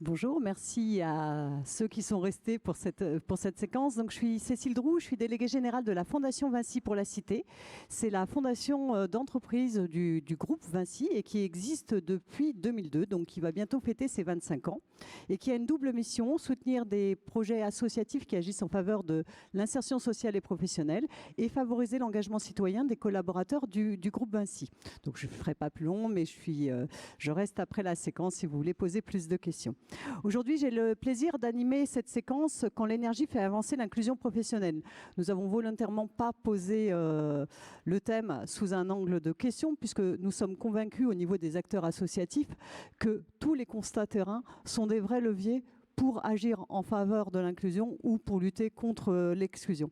Bonjour, merci à ceux qui sont restés pour cette séquence. Donc, je suis Cécile Droux, je suis déléguée générale de la Fondation Vinci pour la Cité. C'est la fondation d'entreprise du groupe Vinci et qui existe depuis 2002, donc qui va bientôt fêter ses 25 ans et qui a une double mission, soutenir des projets associatifs qui agissent en faveur de l'insertion sociale et professionnelle et favoriser l'engagement citoyen des collaborateurs du groupe Vinci. Donc, je ne ferai pas plus long, mais je reste après la séquence si vous voulez poser plus de questions. Aujourd'hui, j'ai le plaisir d'animer cette séquence quand l'énergie fait avancer l'inclusion professionnelle. Nous avons volontairement pas posé le thème sous un angle de question puisque nous sommes convaincus au niveau des acteurs associatifs que tous les constats terrain sont des vrais leviers pour agir en faveur de l'inclusion ou pour lutter contre l'exclusion.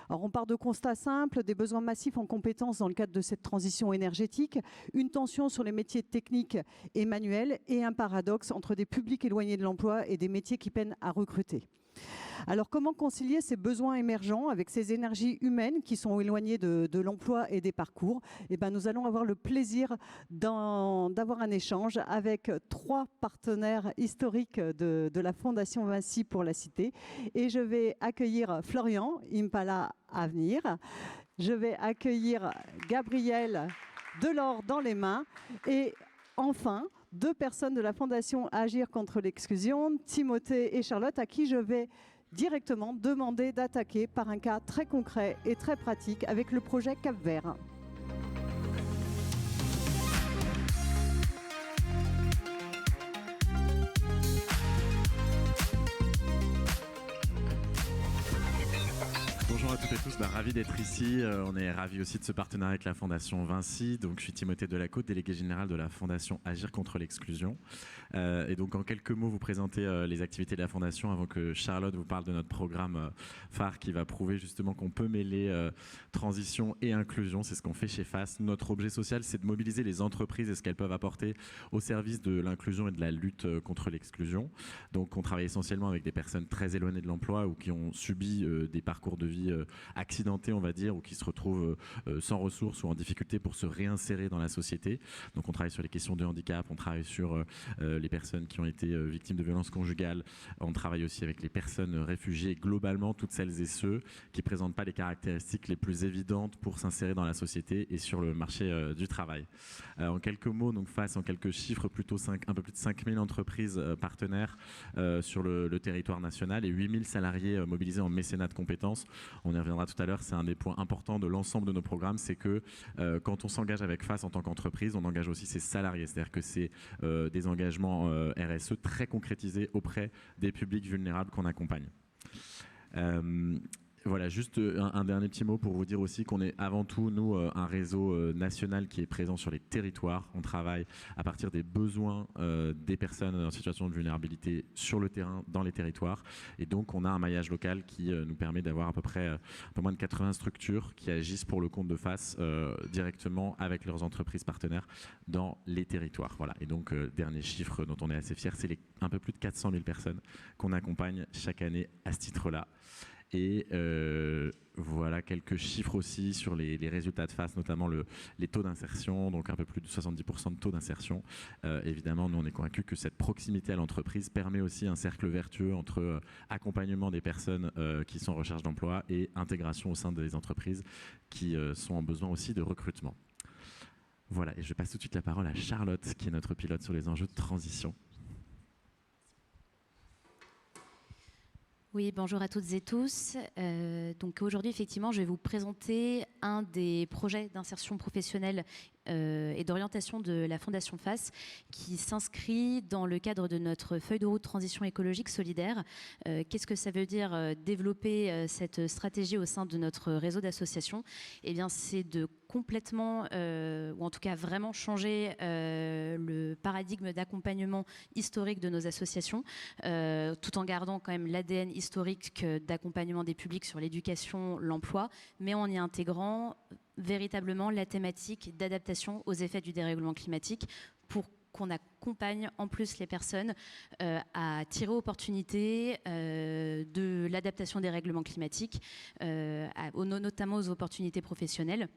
Alors on part de constats simples, des besoins massifs en compétences dans le cadre de cette transition énergétique, une tension sur les métiers techniques et manuels et un paradoxe entre des publics éloignés de l'emploi et des métiers qui peinent à recruter. Alors comment concilier ces besoins émergents avec ces énergies humaines qui sont éloignées de l'emploi et des parcours? Nous allons avoir le plaisir d'avoir un échange avec 3 partenaires historiques de la Fondation Vinci pour la Cité. Et je vais accueillir Florian Impala à venir. Je vais accueillir Gabriel Delors dans les mains. Et enfin, 2 personnes de la Fondation Agir contre l'exclusion, Timothée et Charlotte, à qui je vais directement demander d'attaquer par un cas très concret et très pratique avec le projet Cap-Vert. Bonjour à toutes et tous, ravi d'être ici. On est ravis aussi de ce partenariat avec la Fondation Vinci. Donc, je suis Timothée Delacôte, délégué général de la Fondation Agir contre l'exclusion. Et donc, en quelques mots, vous présenter les activités de la Fondation avant que Charlotte vous parle de notre programme phare qui va prouver justement qu'on peut mêler transition et inclusion. C'est ce qu'on fait chez FAS. Notre objet social, c'est de mobiliser les entreprises et ce qu'elles peuvent apporter au service de l'inclusion et de la lutte contre l'exclusion. Donc, on travaille essentiellement avec des personnes très éloignées de l'emploi ou qui ont subi des parcours de vie accidentés, on va dire, ou qui se retrouvent sans ressources ou en difficulté pour se réinsérer dans la société. Donc on travaille sur les questions de handicap, on travaille sur les personnes qui ont été victimes de violences conjugales, on travaille aussi avec les personnes réfugiées, globalement toutes celles et ceux qui ne présentent pas les caractéristiques les plus évidentes pour s'insérer dans la société et sur le marché du travail. En quelques mots, donc face en quelques chiffres, plutôt un peu plus de 5000 entreprises partenaires sur le territoire national et 8000 salariés mobilisés en mécénat de compétences. On y reviendra tout à l'heure, c'est un des points importants de l'ensemble de nos programmes, c'est que quand on s'engage avec FAS en tant qu'entreprise, on engage aussi ses salariés, c'est-à-dire que c'est des engagements RSE très concrétisés auprès des publics vulnérables qu'on accompagne. Voilà, juste un dernier petit mot pour vous dire aussi qu'on est avant tout, nous, un réseau national qui est présent sur les territoires. On travaille à partir des besoins des personnes en situation de vulnérabilité sur le terrain, dans les territoires. Et donc, on a un maillage local qui nous permet d'avoir à peu près un peu moins de 80 structures qui agissent pour le compte de FAS directement avec leurs entreprises partenaires dans les territoires. Voilà. Et donc, dernier chiffre dont on est assez fiers, c'est un peu plus de 400 000 personnes qu'on accompagne chaque année à ce titre-là. Et voilà quelques chiffres aussi sur les résultats de FAS, notamment les taux d'insertion, donc un peu plus de 70% de taux d'insertion. Évidemment, nous on est convaincus que cette proximité à l'entreprise permet aussi un cercle vertueux entre accompagnement des personnes qui sont en recherche d'emploi et intégration au sein des entreprises qui sont en besoin aussi de recrutement. Voilà, et je passe tout de suite la parole à Charlotte, qui est notre pilote sur les enjeux de transition. Oui, bonjour à toutes et tous. Donc aujourd'hui, effectivement, je vais vous présenter un des projets d'insertion professionnelle et d'orientation de la Fondation FAS qui s'inscrit dans le cadre de notre feuille de route transition écologique solidaire. Qu'est-ce que ça veut dire développer cette stratégie au sein de notre réseau d'associations? Eh bien, c'est de complètement, ou en tout cas vraiment changer le paradigme d'accompagnement historique de nos associations, tout en gardant quand même l'ADN historique d'accompagnement des publics sur l'éducation, l'emploi, mais en y intégrant véritablement la thématique d'adaptation aux effets du dérèglement climatique pour qu'on accompagne en plus les personnes à tirer opportunité de l'adaptation des règlements climatiques, notamment aux opportunités professionnelles.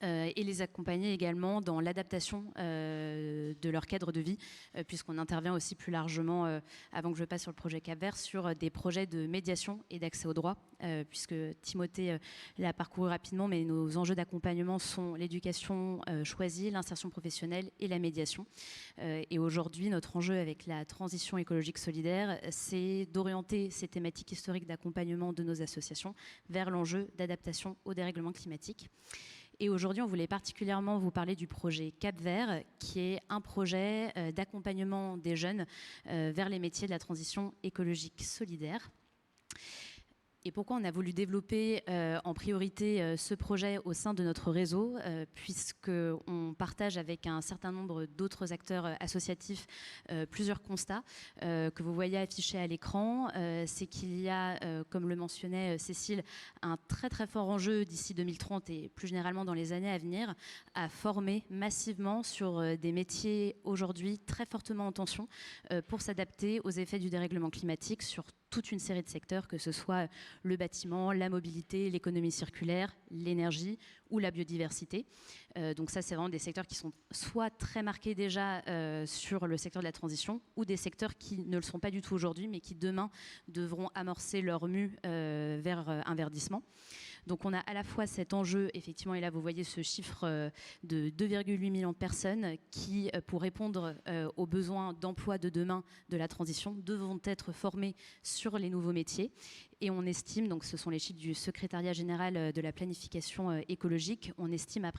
et les accompagner également dans l'adaptation de leur cadre de vie, puisqu'on intervient aussi plus largement, avant que je passe sur le projet Cap-Vert, sur des projets de médiation et d'accès au droit, puisque Timothée l'a parcouru rapidement, mais nos enjeux d'accompagnement sont l'éducation choisie, l'insertion professionnelle et la médiation. Et aujourd'hui, notre enjeu avec la transition écologique solidaire, c'est d'orienter ces thématiques historiques d'accompagnement de nos associations vers l'enjeu d'adaptation au dérèglement climatique. Et aujourd'hui, on voulait particulièrement vous parler du projet Cap-Vert, qui est un projet d'accompagnement des jeunes vers les métiers de la transition écologique solidaire. Et pourquoi on a voulu développer en priorité ce projet au sein de notre réseau, puisqu'on partage avec un certain nombre d'autres acteurs associatifs plusieurs constats que vous voyez affichés à l'écran. C'est qu'il y a, comme le mentionnait Cécile, un très très fort enjeu d'ici 2030 et plus généralement dans les années à venir, à former massivement sur des métiers aujourd'hui très fortement en tension pour s'adapter aux effets du dérèglement climatique sur toute une série de secteurs, que ce soit le bâtiment, la mobilité, l'économie circulaire, l'énergie ou la biodiversité. Donc ça, c'est vraiment des secteurs qui sont soit très marqués déjà sur le secteur de la transition, ou des secteurs qui ne le sont pas du tout aujourd'hui, mais qui demain devront amorcer leur mue vers un verdissement. Donc on a à la fois cet enjeu, effectivement, et là vous voyez ce chiffre de 2,8 millions de personnes qui, pour répondre aux besoins d'emploi de demain de la transition, devront être formées sur les nouveaux métiers. Et on estime, donc ce sont les chiffres du secrétariat général de la planification écologique, on estime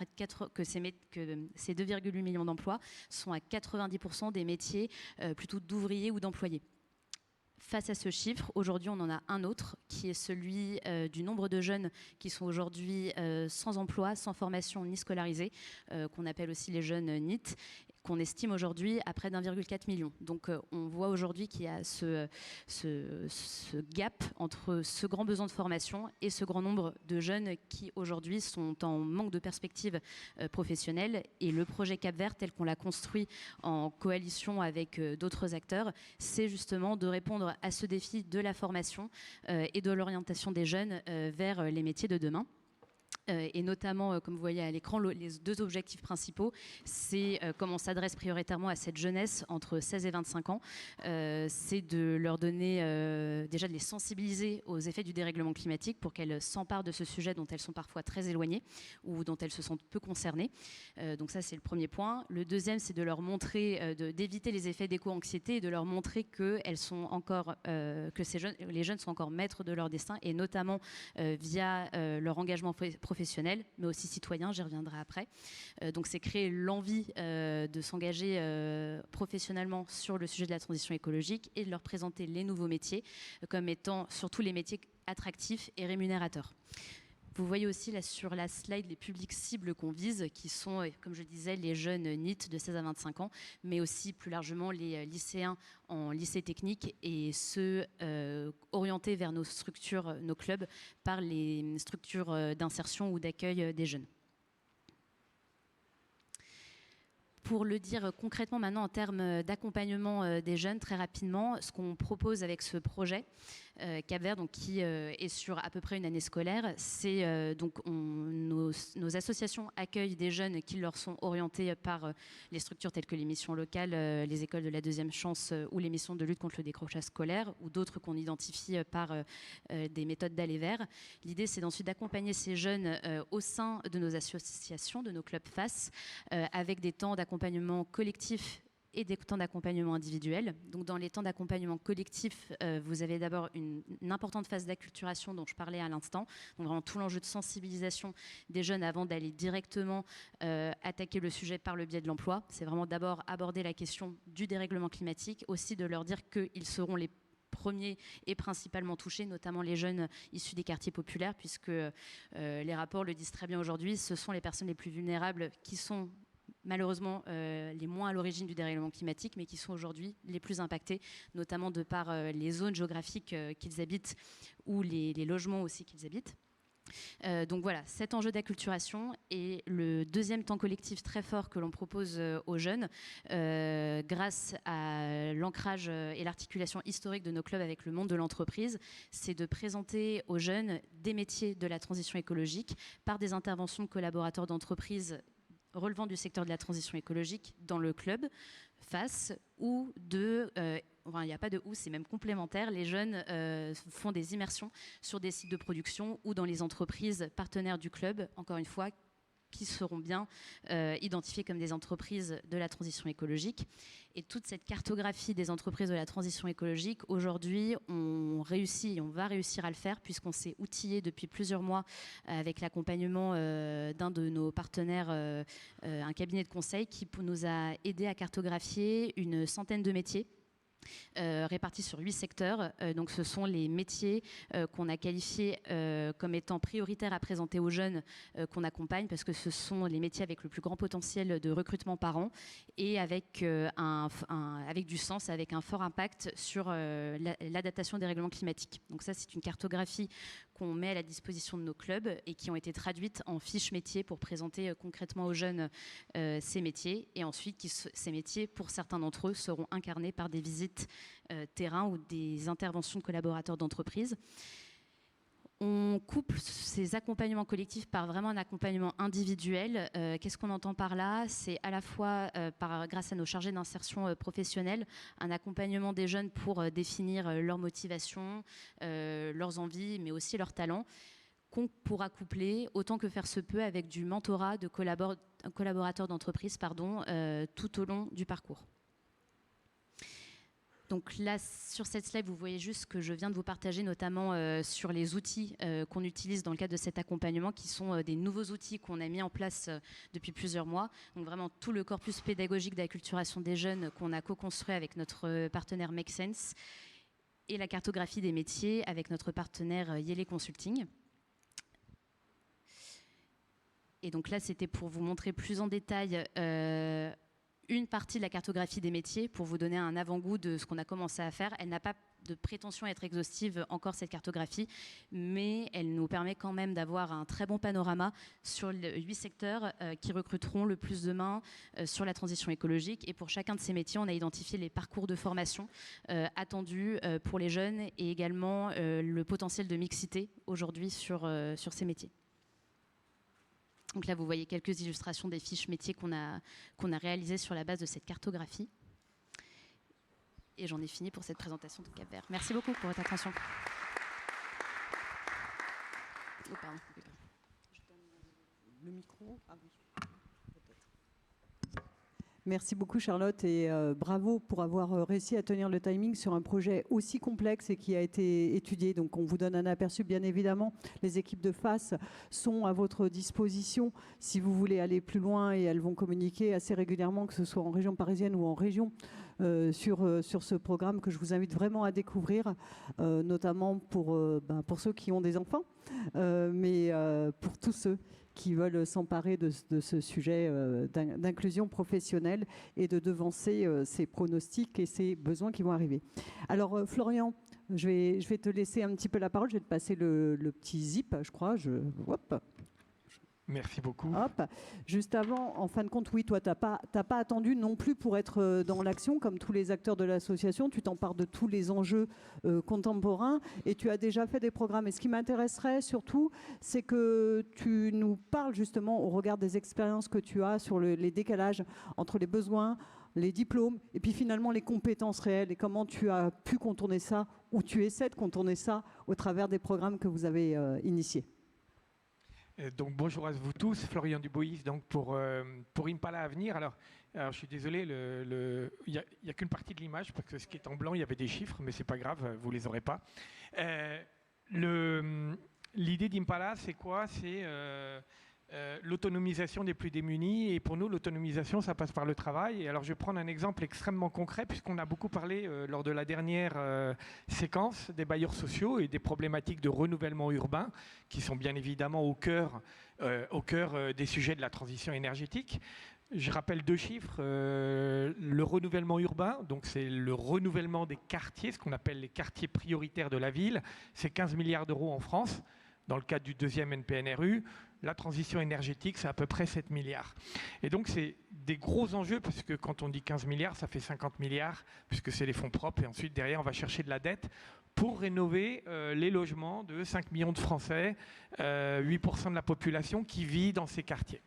que ces 2,8 millions d'emplois sont à 90% des métiers plutôt d'ouvriers ou d'employés. Face à ce chiffre, aujourd'hui, on en a un autre, qui est celui du nombre de jeunes qui sont aujourd'hui sans emploi, sans formation ni scolarisés, qu'on appelle aussi les jeunes NEET, qu'on estime aujourd'hui à près d'1,4 million. Donc on voit aujourd'hui qu'il y a ce gap entre ce grand besoin de formation et ce grand nombre de jeunes qui aujourd'hui sont en manque de perspectives professionnelles. Et le projet Cap-Vert, tel qu'on l'a construit en coalition avec d'autres acteurs, c'est justement de répondre à ce défi de la formation et de l'orientation des jeunes vers les métiers de demain. Et notamment, comme vous voyez à l'écran, les deux objectifs principaux, c'est comme on s'adresse prioritairement à cette jeunesse entre 16 et 25 ans, c'est de leur donner, déjà de les sensibiliser aux effets du dérèglement climatique pour qu'elles s'emparent de ce sujet dont elles sont parfois très éloignées ou dont elles se sentent peu concernées. Donc ça, c'est le premier point. Le deuxième, c'est de leur montrer, d'éviter les effets d'éco-anxiété et de leur montrer qu'elles sont encore, que les jeunes sont encore maîtres de leur destin, et notamment via leur engagement professionnels, mais aussi citoyens, j'y reviendrai après. Donc c'est créer l'envie de s'engager professionnellement sur le sujet de la transition écologique et de leur présenter les nouveaux métiers comme étant surtout les métiers attractifs et rémunérateurs. Vous voyez aussi là sur la slide les publics cibles qu'on vise, qui sont, comme je disais, les jeunes NEET de 16 à 25 ans, mais aussi plus largement les lycéens en lycée technique et ceux orientés vers nos structures, nos clubs, par les structures d'insertion ou d'accueil des jeunes. Pour le dire concrètement maintenant en termes d'accompagnement des jeunes, très rapidement, ce qu'on propose avec ce projet Cap-Vert, donc qui est sur à peu près une année scolaire, c'est donc nos associations accueillent des jeunes qui leur sont orientés par les structures telles que les missions locales, les écoles de la deuxième chance ou les missions de lutte contre le décrochage scolaire, ou d'autres qu'on identifie par des méthodes d'aller vers. L'idée, c'est ensuite d'accompagner ces jeunes au sein de nos associations, de nos clubs FACE, avec des temps d'accompagnement collectif et des temps d'accompagnement individuel. Donc dans les temps d'accompagnement collectif, vous avez d'abord une importante phase d'acculturation dont je parlais à l'instant, donc vraiment tout l'enjeu de sensibilisation des jeunes avant d'aller directement attaquer le sujet par le biais de l'emploi. C'est vraiment d'abord aborder la question du dérèglement climatique, aussi de leur dire qu'ils seront les premiers et principalement touchés, notamment les jeunes issus des quartiers populaires, puisque les rapports le disent très bien aujourd'hui, ce sont les personnes les plus vulnérables qui sont malheureusement les moins à l'origine du dérèglement climatique, mais qui sont aujourd'hui les plus impactés, notamment de par les zones géographiques qu'ils habitent ou les logements aussi qu'ils habitent. Donc voilà, cet enjeu d'acculturation et le deuxième temps collectif très fort que l'on propose aux jeunes, grâce à l'ancrage et l'articulation historique de nos clubs avec le monde de l'entreprise, c'est de présenter aux jeunes des métiers de la transition écologique par des interventions de collaborateurs d'entreprise relevant du secteur de la transition écologique dans le club, face ou de... Enfin, il n'y a pas de ou, c'est même complémentaire. Les jeunes font des immersions sur des sites de production ou dans les entreprises partenaires du club, encore une fois, qui seront bien identifiées comme des entreprises de la transition écologique. Et toute cette cartographie des entreprises de la transition écologique, aujourd'hui, on va réussir à le faire puisqu'on s'est outillé depuis plusieurs mois avec l'accompagnement d'un de nos partenaires, un cabinet de conseil qui nous a aidé à cartographier une centaine de métiers répartis sur 8 secteurs. Donc ce sont les métiers qu'on a qualifiés comme étant prioritaires à présenter aux jeunes qu'on accompagne, parce que ce sont les métiers avec le plus grand potentiel de recrutement par an et avec, avec du sens, avec un fort impact sur l'adaptation des règlements climatiques. Donc ça, c'est une cartographie qu'on met à la disposition de nos clubs et qui ont été traduites en fiches métiers pour présenter concrètement aux jeunes ces métiers. Et ensuite, ces métiers, pour certains d'entre eux, seront incarnés par des visites terrain ou des interventions de collaborateurs d'entreprise. On couple ces accompagnements collectifs par vraiment un accompagnement individuel. Qu'est-ce qu'on entend par là? C'est à la fois, grâce à nos chargés d'insertion professionnelle, un accompagnement des jeunes pour définir leur motivation, leurs envies, mais aussi leurs talents, qu'on pourra coupler autant que faire se peut avec du mentorat de collaborateurs d'entreprise tout au long du parcours. Donc là, sur cette slide, vous voyez juste ce que je viens de vous partager, notamment sur les outils qu'on utilise dans le cadre de cet accompagnement, qui sont des nouveaux outils qu'on a mis en place depuis plusieurs mois. Donc vraiment tout le corpus pédagogique d'acculturation des jeunes qu'on a co-construit avec notre partenaire Make Sense, et la cartographie des métiers avec notre partenaire Yele Consulting. Et donc là, c'était pour vous montrer plus en détail une partie de la cartographie des métiers pour vous donner un avant-goût de ce qu'on a commencé à faire. Elle n'a pas de prétention à être exhaustive encore, cette cartographie, mais elle nous permet quand même d'avoir un très bon panorama sur les 8 secteurs qui recruteront le plus de main sur la transition écologique. Et pour chacun de ces métiers, on a identifié les parcours de formation attendus pour les jeunes et également le potentiel de mixité aujourd'hui sur ces métiers. Donc là, vous voyez quelques illustrations des fiches métiers qu'on a réalisées sur la base de cette cartographie. Et j'en ai fini pour cette présentation de Cap-Vert. Merci beaucoup pour votre attention. Oh, pardon. Je donne le micro. Ah oui. Merci beaucoup Charlotte et bravo pour avoir réussi à tenir le timing sur un projet aussi complexe et qui a été étudié. Donc on vous donne un aperçu, bien évidemment. Les équipes de FAS sont à votre disposition si vous voulez aller plus loin, et elles vont communiquer assez régulièrement, que ce soit en région parisienne ou en région, sur ce programme que je vous invite vraiment à découvrir, notamment pour ceux qui ont des enfants, mais pour tous ceux qui veulent s'emparer de ce sujet d'inclusion professionnelle et de devancer ces pronostics et ces besoins qui vont arriver. Alors Florian, je vais te laisser un petit peu la parole, je vais te passer le petit zip, je crois. Hop. Merci beaucoup. Hop. Juste avant, en fin de compte, oui, toi, t'as pas attendu non plus pour être dans l'action, comme tous les acteurs de l'association. Tu t'empares de tous les enjeux contemporains et tu as déjà fait des programmes. Et ce qui m'intéresserait surtout, c'est que tu nous parles justement, au regard des expériences que tu as, sur les décalages entre les besoins, les diplômes et puis finalement les compétences réelles, et comment tu as pu contourner ça, ou tu essaies de contourner ça au travers des programmes que vous avez initiés. Donc bonjour à vous tous, Florian Dubois donc pour Impala Avenir. Alors je suis désolé, il n'y a qu'une partie de l'image parce que ce qui est en blanc, il y avait des chiffres, mais c'est pas grave, vous les aurez pas. L'idée d'Impala, c'est quoi? C'est l'autonomisation des plus démunis, et pour nous l'autonomisation ça passe par le travail. Et alors je vais prendre un exemple extrêmement concret, puisqu'on a beaucoup parlé lors de la dernière séquence des bailleurs sociaux et des problématiques de renouvellement urbain qui sont bien évidemment au cœur des sujets de la transition énergétique. Je rappelle 2 chiffres, le renouvellement urbain, donc c'est le renouvellement des quartiers, ce qu'on appelle les quartiers prioritaires de la ville, c'est 15 milliards d'euros en France. dans le cadre du deuxième NPNRU. La transition énergétique, c'est à peu près 7 milliards. Et donc, c'est des gros enjeux, parce que quand on dit 15 milliards, ça fait 50 milliards, puisque c'est les fonds propres. Et ensuite, derrière, on va chercher de la dette pour rénover les logements de 5 millions de Français, 8% de la population qui vit dans ces quartiers.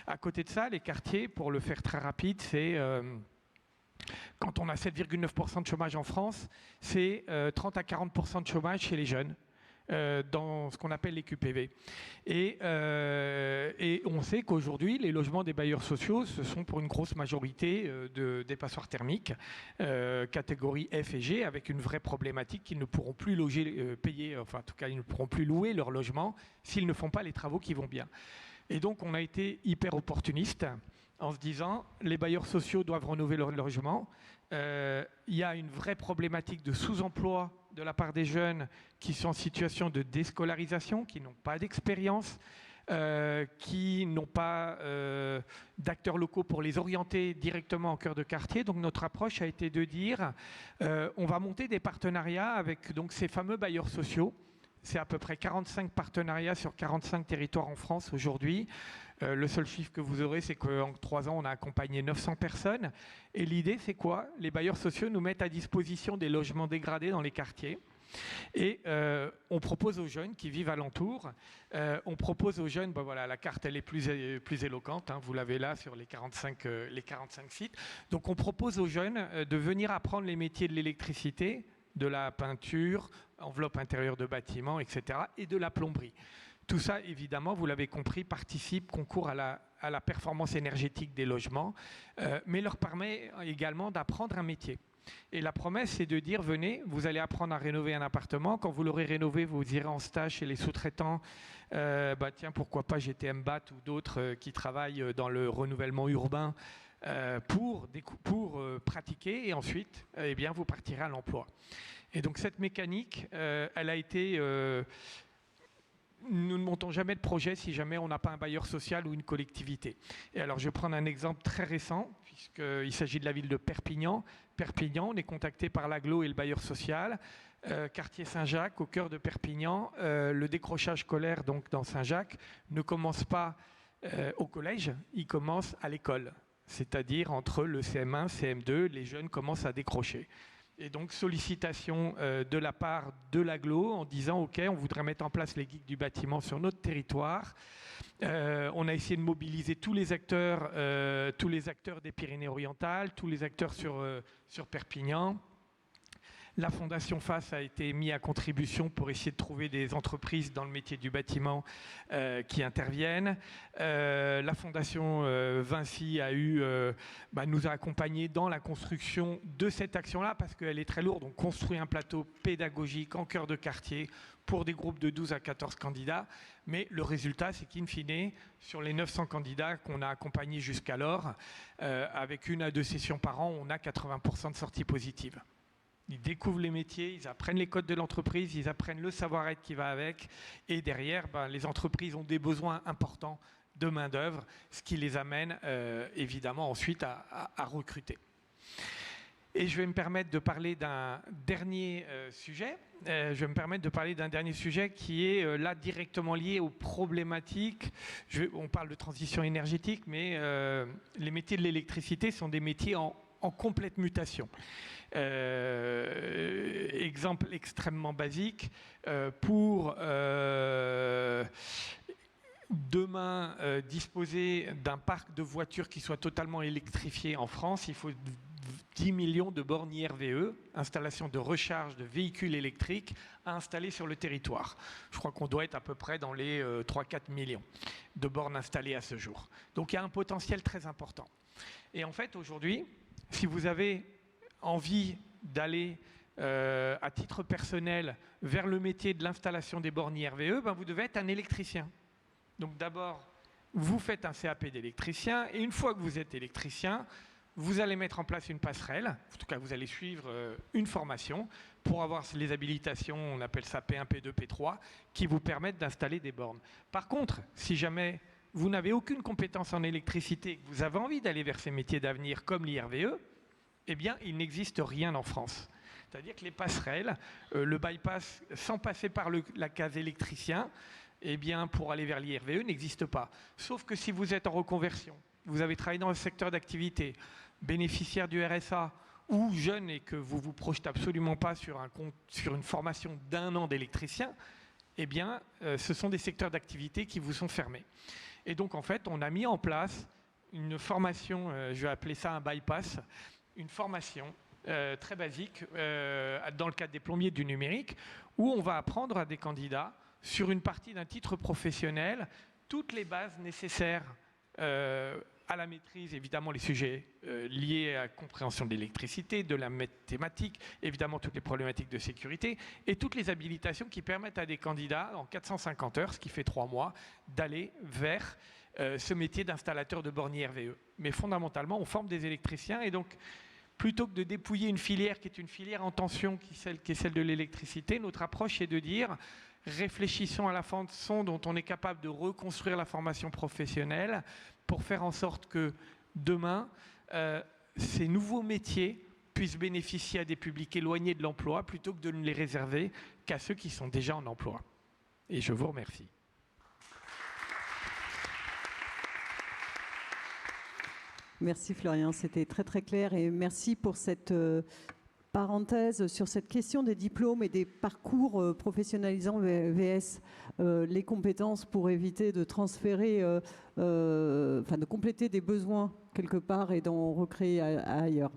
À côté de ça, les quartiers, pour le faire très rapide, c'est... quand on a 7,9% de chômage en France, c'est 30 à 40% de chômage chez les jeunes. Dans ce qu'on appelle les QPV. Et on sait qu'aujourd'hui, les logements des bailleurs sociaux, ce sont pour une grosse majorité des passoires thermiques, catégorie F et G, avec une vraie problématique qu'ils ne pourront plus payer, enfin en tout cas, ils ne pourront plus louer leur logement s'ils ne font pas les travaux qui vont bien. Et donc, on a été hyper opportuniste en se disant, les bailleurs sociaux doivent rénover leur logement. Il y a une vraie problématique de sous-emploi de la part des jeunes qui sont en situation de déscolarisation, qui n'ont pas d'expérience, qui n'ont pas d'acteurs locaux pour les orienter directement en cœur de quartier. Donc notre approche a été de dire on va monter des partenariats avec donc, ces fameux bailleurs sociaux. C'est à peu près 45 partenariats sur 45 territoires en France aujourd'hui. Le seul chiffre que vous aurez, c'est qu'en 3 ans, on a accompagné 900 personnes. Et l'idée, c'est quoi? Les bailleurs sociaux nous mettent à disposition des logements dégradés dans les quartiers. Et on propose aux jeunes qui vivent alentour, on propose aux jeunes, ben voilà, la carte elle est plus éloquente, hein, vous l'avez là sur les 45 sites. Donc on propose aux jeunes de venir apprendre les métiers de l'électricité, de la peinture, enveloppe intérieure de bâtiments, etc. et de la plomberie. Tout ça, évidemment, vous l'avez compris, concourt à la performance énergétique des logements, mais leur permet également d'apprendre un métier. Et la promesse, c'est de dire, venez, vous allez apprendre à rénover un appartement. Quand vous l'aurez rénové, vous irez en stage chez les sous-traitants. Tiens, pourquoi pas GTMBAT ou d'autres qui travaillent dans le renouvellement urbain pour pratiquer. Et ensuite, eh bien, vous partirez à l'emploi. Et donc, cette mécanique, elle a été... nous ne montons jamais de projet si jamais on n'a pas un bailleur social ou une collectivité. Et alors, je vais prendre un exemple très récent, puisqu'il s'agit de la ville de Perpignan. Perpignan, on est contacté par l'agglo et le bailleur social. Quartier Saint-Jacques, au cœur de Perpignan. Le décrochage scolaire donc, dans Saint-Jacques ne commence pas au collège, il commence à l'école. C'est-à-dire entre le CM1, CM2, les jeunes commencent à décrocher. Et donc, sollicitation de la part de l'agglo en disant « Ok, on voudrait mettre en place les geeks du bâtiment sur notre territoire ». On a essayé de mobiliser tous les acteurs des Pyrénées-Orientales, tous les acteurs sur Perpignan. La Fondation FACE a été mise à contribution pour essayer de trouver des entreprises dans le métier du bâtiment qui interviennent. La Fondation Vinci nous a accompagnés dans la construction de cette action-là parce qu'elle est très lourde. On construit un plateau pédagogique en cœur de quartier pour des groupes de 12 à 14 candidats. Mais le résultat, c'est qu'in fine, sur les 900 candidats qu'on a accompagnés jusqu'alors, avec 1 à 2 sessions par an, on a 80% de sorties positives. Ils découvrent les métiers, ils apprennent les codes de l'entreprise, ils apprennent le savoir-être qui va avec. Et derrière, les entreprises ont des besoins importants de main-d'œuvre, ce qui les amène évidemment ensuite à recruter. Et je vais me permettre de parler d'un dernier sujet. Qui est là directement lié aux problématiques. On parle de transition énergétique, mais les métiers de l'électricité sont des métiers en complète mutation. Exemple extrêmement basique, pour demain disposer d'un parc de voitures qui soit totalement électrifié en France, il faut 10 millions de bornes IRVE, installation de recharge de véhicules électriques à installer sur le territoire. Je crois qu'on doit être à peu près dans les 3-4 millions de bornes installées à ce jour. Donc il y a un potentiel très important. Et en fait, aujourd'hui, si vous avez envie d'aller à titre personnel vers le métier de l'installation des bornes IRVE, vous devez être un électricien. Donc d'abord, vous faites un CAP d'électricien et une fois que vous êtes électricien, vous allez mettre en place une passerelle, en tout cas vous allez suivre une formation pour avoir les habilitations, on appelle ça P1, P2, P3, qui vous permettent d'installer des bornes. Par contre, si jamais vous n'avez aucune compétence en électricité et que vous avez envie d'aller vers ces métiers d'avenir comme l'IRVE, eh bien, il n'existe rien en France. C'est-à-dire que les passerelles, le bypass, sans passer par la case électricien, eh bien, pour aller vers l'IRVE n'existe pas. Sauf que si vous êtes en reconversion, vous avez travaillé dans le secteur d'activité, bénéficiaire du RSA ou jeune et que vous ne vous projetez absolument pas sur une formation d'1 an d'électricien, eh bien, ce sont des secteurs d'activité qui vous sont fermés. Et donc, en fait, on a mis en place une formation, je vais appeler ça un bypass, une formation très basique dans le cadre des plombiers du numérique, où on va apprendre à des candidats, sur une partie d'un titre professionnel, toutes les bases nécessaires à la maîtrise, évidemment les sujets liés à la compréhension de l'électricité, de la mathématique, évidemment toutes les problématiques de sécurité, et toutes les habilitations qui permettent à des candidats, en 450 heures, ce qui fait 3 mois, d'aller vers ce métier d'installateur de bornes IRVE. Mais fondamentalement, on forme des électriciens, et donc plutôt que de dépouiller une filière qui est une filière en tension, qui est celle de l'électricité, notre approche est de dire réfléchissons à la façon dont on est capable de reconstruire la formation professionnelle pour faire en sorte que demain, ces nouveaux métiers puissent bénéficier à des publics éloignés de l'emploi plutôt que de ne les réserver qu'à ceux qui sont déjà en emploi. Et je vous remercie. Merci Florian, c'était très très clair et merci pour cette parenthèse sur cette question des diplômes et des parcours professionnalisants VS, les compétences pour éviter de transférer, de compléter des besoins quelque part et d'en recréer ailleurs.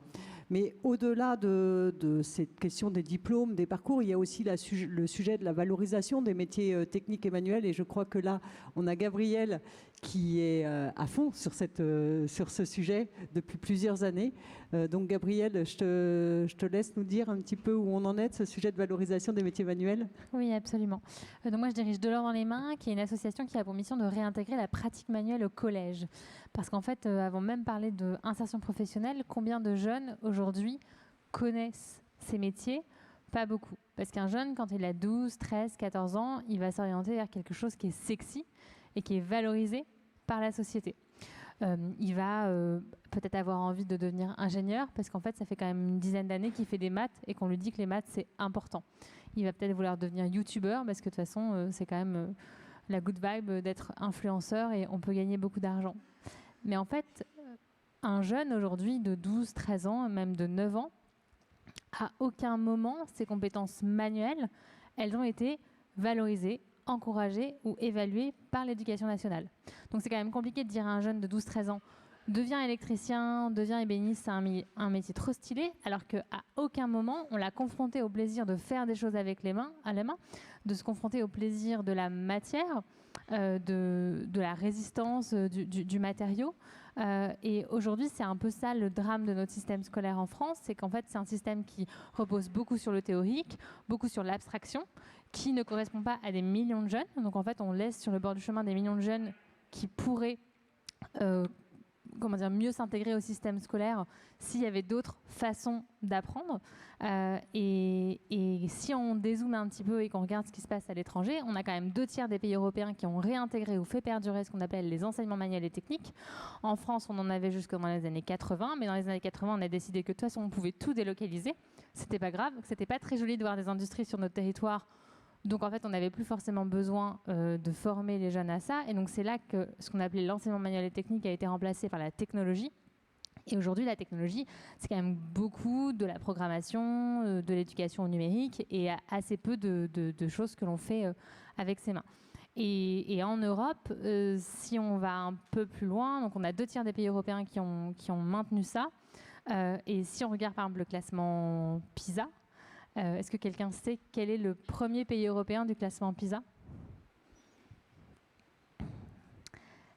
Mais au-delà de cette question des diplômes, des parcours, il y a aussi le sujet de la valorisation des métiers techniques et manuels. Et je crois que là, on a Gabriel qui est à fond sur ce sujet depuis plusieurs années. Donc Gabriel, je te laisse nous dire un petit peu où on en est de ce sujet de valorisation des métiers manuels. Oui, absolument. Donc moi, je dirige De l'or dans les mains, qui est une association qui a pour mission de réintégrer la pratique manuelle au collège. Parce qu'en fait, avant même parler d'insertion professionnelle, combien de jeunes aujourd'hui connaissent ces métiers? Pas beaucoup. Parce qu'un jeune, quand il a 12, 13, 14 ans, il va s'orienter vers quelque chose qui est sexy et qui est valorisé par la société. Il va peut-être avoir envie de devenir ingénieur parce qu'en fait, ça fait quand même une dizaine d'années qu'il fait des maths et qu'on lui dit que les maths, c'est important. Il va peut-être vouloir devenir youtubeur parce que de toute façon, c'est quand même la good vibe d'être influenceur et on peut gagner beaucoup d'argent. Mais en fait, un jeune aujourd'hui de 12, 13 ans, même de 9 ans, à aucun moment, ses compétences manuelles, elles ont été valorisées, encouragées ou évaluées par l'éducation nationale. Donc c'est quand même compliqué de dire à un jeune de 12-13 ans « deviens électricien, deviens ébéniste, c'est un métier trop stylé », alors qu'à aucun moment on l'a confronté au plaisir de faire des choses avec les mains, à la main, de se confronter au plaisir de la matière, de la résistance du matériau. Et aujourd'hui, c'est un peu ça le drame de notre système scolaire en France, c'est qu'en fait, c'est un système qui repose beaucoup sur le théorique, beaucoup sur l'abstraction, qui ne correspond pas à des millions de jeunes. Donc en fait, on laisse sur le bord du chemin des millions de jeunes qui pourraient mieux s'intégrer au système scolaire s'il y avait d'autres façons d'apprendre. Et si on dézoome un petit peu et qu'on regarde ce qui se passe à l'étranger, on a quand même 2/3 des pays européens qui ont réintégré ou fait perdurer ce qu'on appelle les enseignements manuels et techniques. En France, on en avait jusque dans les années 80, mais dans les années 80, on a décidé que de toute façon, on pouvait tout délocaliser. C'était pas grave, c'était pas très joli de voir des industries sur notre territoire. Donc en fait, on n'avait plus forcément besoin de former les jeunes à ça. Et donc c'est là que ce qu'on appelait l'enseignement manuel et technique a été remplacé par la technologie. Et aujourd'hui, la technologie, c'est quand même beaucoup de la programmation, de l'éducation au numérique et assez peu de choses que l'on fait avec ses mains. Et en Europe, si on va un peu plus loin, donc on a 2/3 des pays européens qui ont maintenu ça. Et si on regarde par exemple le classement PISA, est-ce que quelqu'un sait quel est le premier pays européen du classement PISA?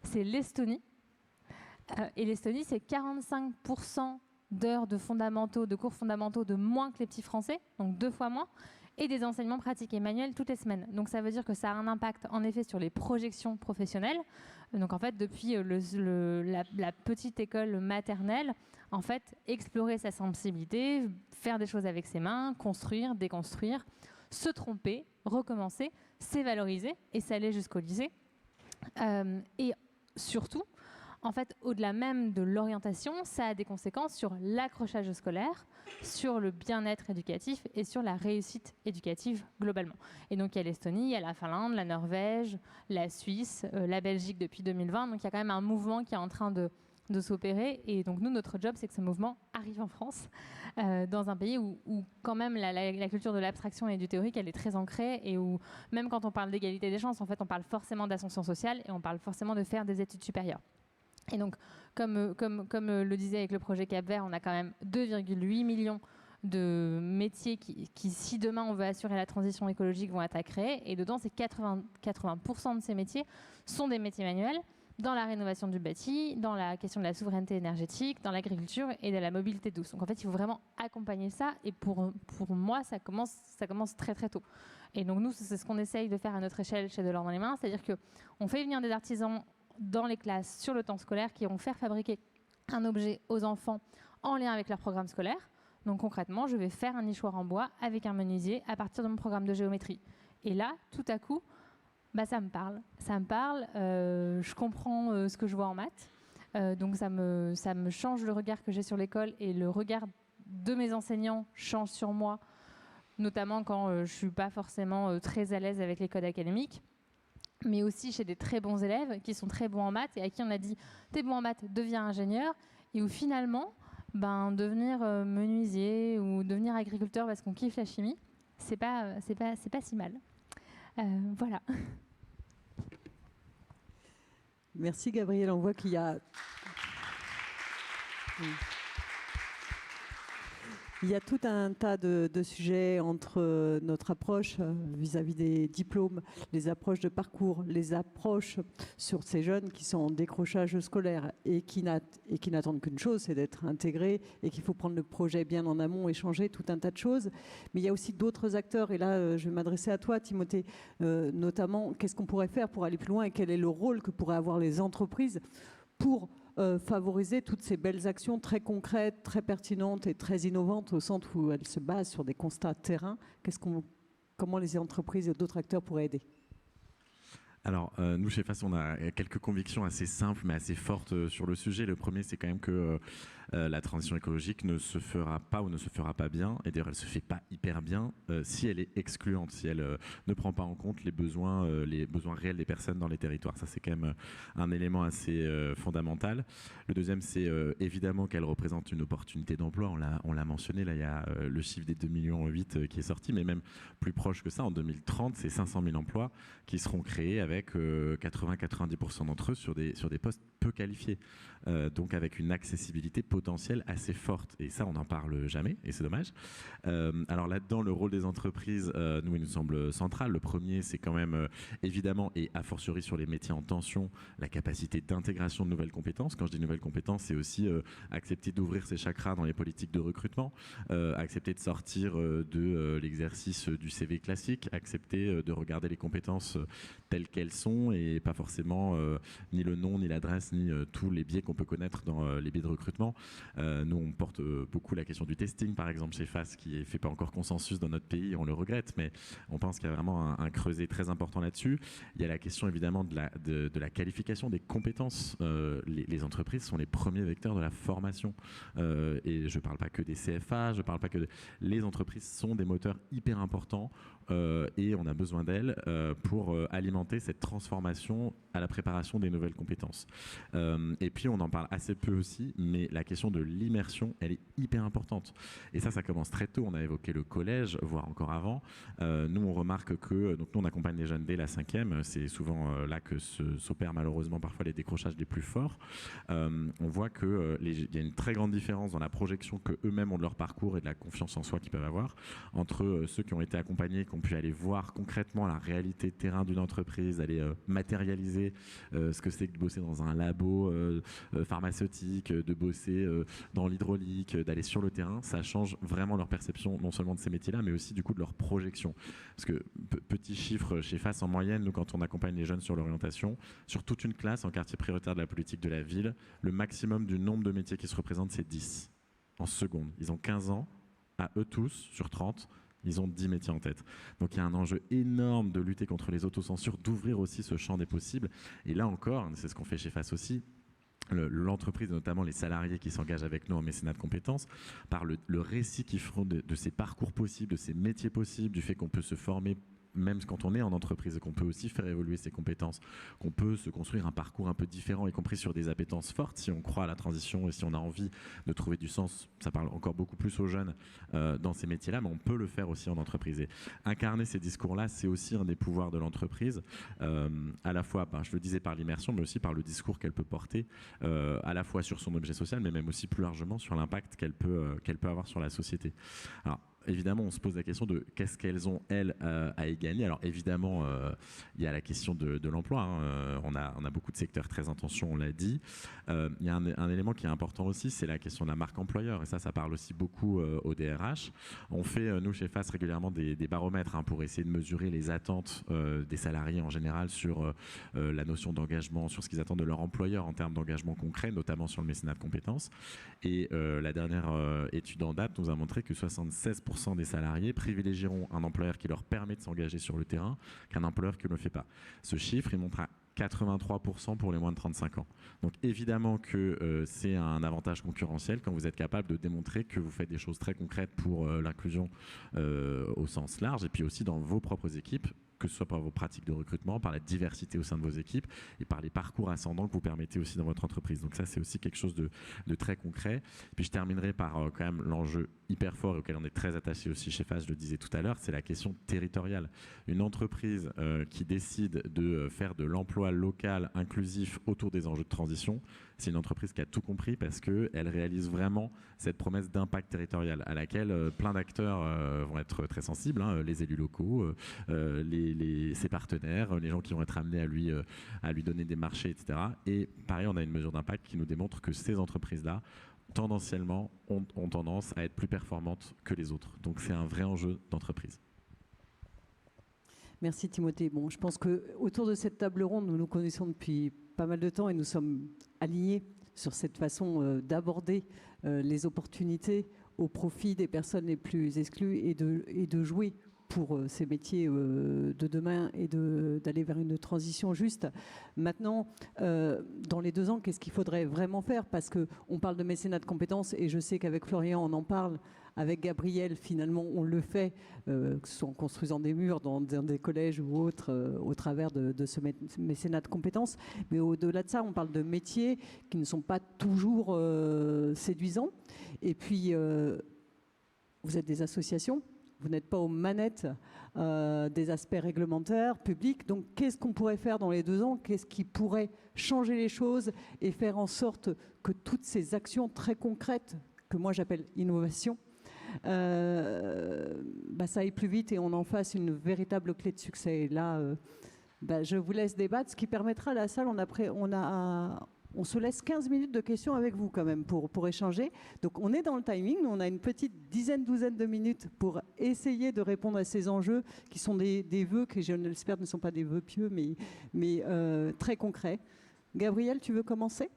C'est l'Estonie. Et l'Estonie, c'est 45% d'heures de cours fondamentaux de moins que les petits Français, donc 2 fois moins, et des enseignements pratiques et manuels toutes les semaines. Donc ça veut dire que ça a un impact en effet sur les projections professionnelles. Donc en fait, depuis la petite école maternelle, en fait, explorer sa sensibilité, faire des choses avec ses mains, construire, déconstruire, se tromper, recommencer, c'est valoriser et ça allait jusqu'au lycée. Et surtout, en fait, au-delà même de l'orientation, ça a des conséquences sur l'accrochage scolaire, sur le bien-être éducatif et sur la réussite éducative globalement. Et donc, il y a l'Estonie, il y a la Finlande, la Norvège, la Suisse, la Belgique depuis 2020. Donc, il y a quand même un mouvement qui est en train de s'opérer. Et donc, nous, notre job, c'est que ce mouvement arrive en France, dans un pays où quand même, la culture de l'abstraction et du théorique, elle est très ancrée et où, même quand on parle d'égalité des chances, en fait, on parle forcément d'ascension sociale et on parle forcément de faire des études supérieures. Et donc, comme le disait avec le projet Cap-Vert, on a quand même 2,8 millions de métiers qui, si demain on veut assurer la transition écologique, vont être à créer. Et dedans, c'est 80% de ces métiers sont des métiers manuels, dans la rénovation du bâti, dans la question de la souveraineté énergétique, dans l'agriculture et de la mobilité douce. Donc en fait, il faut vraiment accompagner ça. Et pour moi, ça commence très très tôt. Et donc nous, c'est ce qu'on essaye de faire à notre échelle chez De l'Or dans les mains, c'est-à-dire qu'on fait venir des artisans dans les classes sur le temps scolaire qui vont faire fabriquer un objet aux enfants en lien avec leur programme scolaire. Donc concrètement, je vais faire un nichoir en bois avec un menuisier à partir de mon programme de géométrie. Et là, tout à coup, ça me parle. Je comprends ce que je vois en maths. Donc ça me change le regard que j'ai sur l'école et le regard de mes enseignants change sur moi, notamment quand je ne suis pas forcément très à l'aise avec les codes académiques. Mais aussi chez des très bons élèves qui sont très bons en maths et à qui on a dit « t'es bon en maths, deviens ingénieur » et où finalement, devenir menuisier ou devenir agriculteur parce qu'on kiffe la chimie, c'est pas si mal. Voilà. Merci Gabrielle, on voit qu'il y a... Il y a tout un tas de sujets entre notre approche vis-à-vis des diplômes, les approches de parcours, les approches sur ces jeunes qui sont en décrochage scolaire et qui n'attendent qu'une chose, c'est d'être intégrés et qu'il faut prendre le projet bien en amont et changer tout un tas de choses. Mais il y a aussi d'autres acteurs et là, je vais m'adresser à toi, Timothée, notamment qu'est-ce qu'on pourrait faire pour aller plus loin et quel est le rôle que pourraient avoir les entreprises pour favoriser toutes ces belles actions très concrètes, très pertinentes et très innovantes au centre où elles se basent sur des constats de terrain. Comment les entreprises et d'autres acteurs pourraient aider ? Alors, nous, chez FAS, on a quelques convictions assez simples mais assez fortes sur le sujet. Le premier, c'est quand même que la transition écologique ne se fera pas ou ne se fera pas bien, et d'ailleurs elle ne se fait pas hyper bien si elle est excluante, si elle ne prend pas en compte les besoins réels des personnes dans les territoires. Ça, c'est quand même un élément assez fondamental. Le deuxième, c'est évidemment qu'elle représente une opportunité d'emploi. On l'a mentionné, là il y a le chiffre des 2,8 millions qui est sorti, mais même plus proche que ça, en 2030, c'est 500 000 emplois qui seront créés avec 80-90% d'entre eux sur des postes peu qualifiés. Donc avec une accessibilité potentielle assez forte. Et ça, on n'en parle jamais, et c'est dommage. Alors là-dedans, le rôle des entreprises, nous, il nous semble central. Le premier, c'est quand même, évidemment, et a fortiori sur les métiers en tension, la capacité d'intégration de nouvelles compétences. Quand je dis nouvelles compétences, c'est aussi accepter d'ouvrir ses chakras dans les politiques de recrutement, accepter de sortir de l'exercice du CV classique, accepter de regarder les compétences telles qu'elles sont et pas forcément ni le nom, ni l'adresse, ni tous les biais qu'on peut connaître dans les biais de recrutement. Nous, on porte beaucoup la question du testing, par exemple, chez FAS, qui ne fait pas encore consensus dans notre pays, on le regrette, mais on pense qu'il y a vraiment un creuset très important là-dessus. Il y a la question, évidemment, de la qualification des compétences. Les entreprises sont les premiers vecteurs de la formation. Et je ne parle pas que des CFA, je ne parle pas que... Les entreprises sont des moteurs hyper importants et on a besoin d'elles pour alimenter cette transformation à la préparation des nouvelles compétences. Et puis on en parle assez peu aussi, mais la question de l'immersion, elle est hyper importante. Et ça commence très tôt. On a évoqué le collège, voire encore avant. Nous, on remarque que donc nous, on accompagne les jeunes dès la 5e. C'est souvent là que s'opèrent malheureusement parfois les décrochages les plus forts. On voit qu'il y a une très grande différence dans la projection qu'eux-mêmes ont de leur parcours et de la confiance en soi qu'ils peuvent avoir entre ceux qui ont été accompagnés, qui ont pu aller voir concrètement la réalité de terrain d'une entreprise, aller matérialiser ce que c'est que de bosser dans un labo pharmaceutique, de bosser dans l'hydraulique, d'aller sur le terrain. Ça change vraiment leur perception, non seulement de ces métiers-là, mais aussi du coup de leur projection. Parce que, petit chiffre chez FAS, en moyenne, nous, quand on accompagne les jeunes sur l'orientation, sur toute une classe en quartier prioritaire de la politique de la ville, le maximum du nombre de métiers qui se représentent, c'est 10 en seconde. Ils ont 15 ans, à eux tous, sur 30, ils ont 10 métiers en tête. Donc il y a un enjeu énorme de lutter contre les autocensures, d'ouvrir aussi ce champ des possibles. Et là encore, c'est ce qu'on fait chez FAS aussi, l'entreprise, notamment les salariés qui s'engagent avec nous en mécénat de compétences, par le récit qu'ils feront de ces parcours possibles, de ces métiers possibles, du fait qu'on peut se former même quand on est en entreprise et qu'on peut aussi faire évoluer ses compétences, qu'on peut se construire un parcours un peu différent, y compris sur des appétences fortes, si on croit à la transition et si on a envie de trouver du sens, ça parle encore beaucoup plus aux jeunes dans ces métiers-là, mais on peut le faire aussi en entreprise. Et incarner ces discours-là, c'est aussi un des pouvoirs de l'entreprise, à la fois, je le disais, par l'immersion, mais aussi par le discours qu'elle peut porter, à la fois sur son objet social, mais même aussi plus largement sur l'impact qu'elle peut avoir sur la société. Alors, évidemment, on se pose la question de qu'est-ce qu'elles ont, elles, à y gagner. Alors, évidemment, il y a la question de l'emploi. On a beaucoup de secteurs très en tension, on l'a dit. Il y a un élément qui est important aussi, c'est la question de la marque employeur. Et ça parle aussi beaucoup au DRH. On fait, nous, chez FAS, régulièrement des baromètres pour essayer de mesurer les attentes des salariés en général sur la notion d'engagement, sur ce qu'ils attendent de leur employeur en termes d'engagement concret, notamment sur le mécénat de compétences. Et la dernière étude en date nous a montré que 76% des salariés privilégieront un employeur qui leur permet de s'engager sur le terrain qu'un employeur qui ne le fait pas. Ce chiffre, il montre à 83% pour les moins de 35 ans. Donc évidemment que c'est un avantage concurrentiel quand vous êtes capable de démontrer que vous faites des choses très concrètes pour l'inclusion au sens large et puis aussi dans vos propres équipes, que ce soit par vos pratiques de recrutement, par la diversité au sein de vos équipes et par les parcours ascendants que vous permettez aussi dans votre entreprise. Donc ça, c'est aussi quelque chose de très concret. Puis je terminerai par quand même l'enjeu hyper fort et auquel on est très attaché aussi chez FAS, je le disais tout à l'heure, c'est la question territoriale. Une entreprise qui décide de faire de l'emploi local inclusif autour des enjeux de transition, c'est une entreprise qui a tout compris parce qu'elle réalise vraiment cette promesse d'impact territorial à laquelle plein d'acteurs vont être très sensibles, les élus locaux, ses partenaires, les gens qui vont être amenés à lui donner des marchés, etc. Et pareil, on a une mesure d'impact qui nous démontre que ces entreprises-là, tendanciellement, ont tendance à être plus performantes que les autres. Donc c'est un vrai enjeu d'entreprise. Merci Timothée. Bon, je pense qu'autour de cette table ronde, nous nous connaissons depuis pas mal de temps et nous sommes alignés sur cette façon d'aborder les opportunités au profit des personnes les plus exclues et de jouer pour ces métiers de demain et d'aller vers une transition juste. Maintenant, dans les 2 ans, qu'est-ce qu'il faudrait vraiment faire? Parce qu'on parle de mécénat de compétences et je sais qu'avec Florian, on en parle. Avec Gabriel, finalement, on le fait, que ce soit en construisant des murs dans des collèges ou autres, au travers de ce mécénat de compétences. Mais au-delà de ça, on parle de métiers qui ne sont pas toujours séduisants. Et puis, vous êtes des associations. Vous n'êtes pas aux manettes des aspects réglementaires, publics. Donc, qu'est-ce qu'on pourrait faire dans les 2 ans? Qu'est-ce qui pourrait changer les choses et faire en sorte que toutes ces actions très concrètes, que moi j'appelle innovation, ça aille plus vite et on en fasse une véritable clé de succès. Et là, je vous laisse débattre, ce qui permettra à la salle, on se laisse 15 minutes de questions avec vous quand même pour échanger. Donc on est dans le timing, on a une petite douzaine de minutes pour essayer de répondre à ces enjeux qui sont des vœux qui, je l'espère, ne sont pas des vœux pieux, mais très concrets. Gabriel, tu veux commencer ?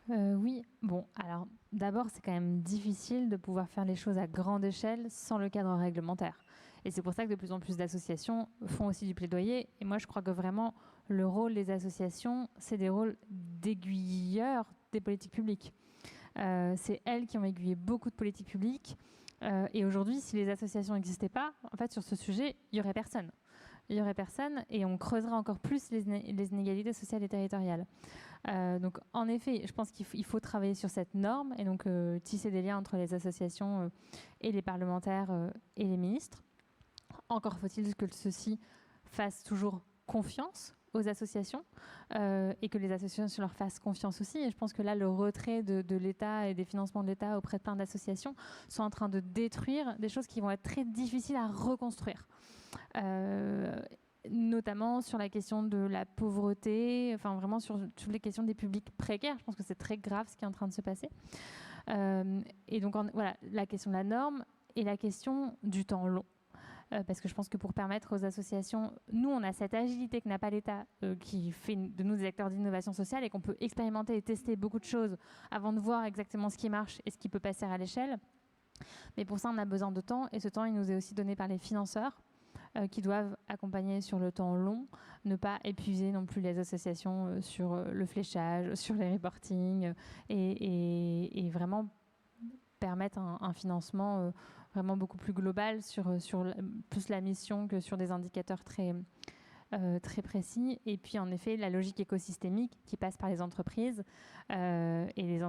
Oui, bon, alors d'abord c'est quand même difficile de pouvoir faire les choses à grande échelle sans le cadre réglementaire. Et c'est pour ça que de plus en plus d'associations font aussi du plaidoyer. Et moi je crois que vraiment le rôle des associations, c'est des rôles d'aiguilleurs des politiques publiques. C'est elles qui ont aiguillé beaucoup de politiques publiques. Et aujourd'hui, si les associations n'existaient pas, en fait sur ce sujet, il n'y aurait personne. Il n'y aurait personne et on creuserait encore plus les inégalités sociales et territoriales. Donc en effet, je pense qu'il faut travailler sur cette norme et donc tisser des liens entre les associations et les parlementaires et les ministres. Encore faut-il que ceux-ci fassent toujours confiance aux associations et que les associations leur fassent confiance aussi. Et je pense que là, le retrait de l'État et des financements de l'État auprès de plein d'associations sont en train de détruire des choses qui vont être très difficiles à reconstruire. Notamment sur la question de la pauvreté, enfin vraiment sur toutes les questions des publics précaires. Je pense que c'est très grave ce qui est en train de se passer. Et donc voilà, la question de la norme et la question du temps long. Parce que je pense que pour permettre aux associations, nous on a cette agilité que n'a pas l'État qui fait de nous des acteurs d'innovation sociale et qu'on peut expérimenter et tester beaucoup de choses avant de voir exactement ce qui marche et ce qui peut passer à l'échelle. Mais pour ça on a besoin de temps et ce temps il nous est aussi donné par les financeurs. qui doivent accompagner sur le temps long, ne pas épuiser non plus les associations sur le fléchage, sur les reportings, et vraiment permettre un financement vraiment beaucoup plus global sur plus la mission que sur des indicateurs très précis. Et puis en effet la logique écosystémique qui passe par les entreprises, et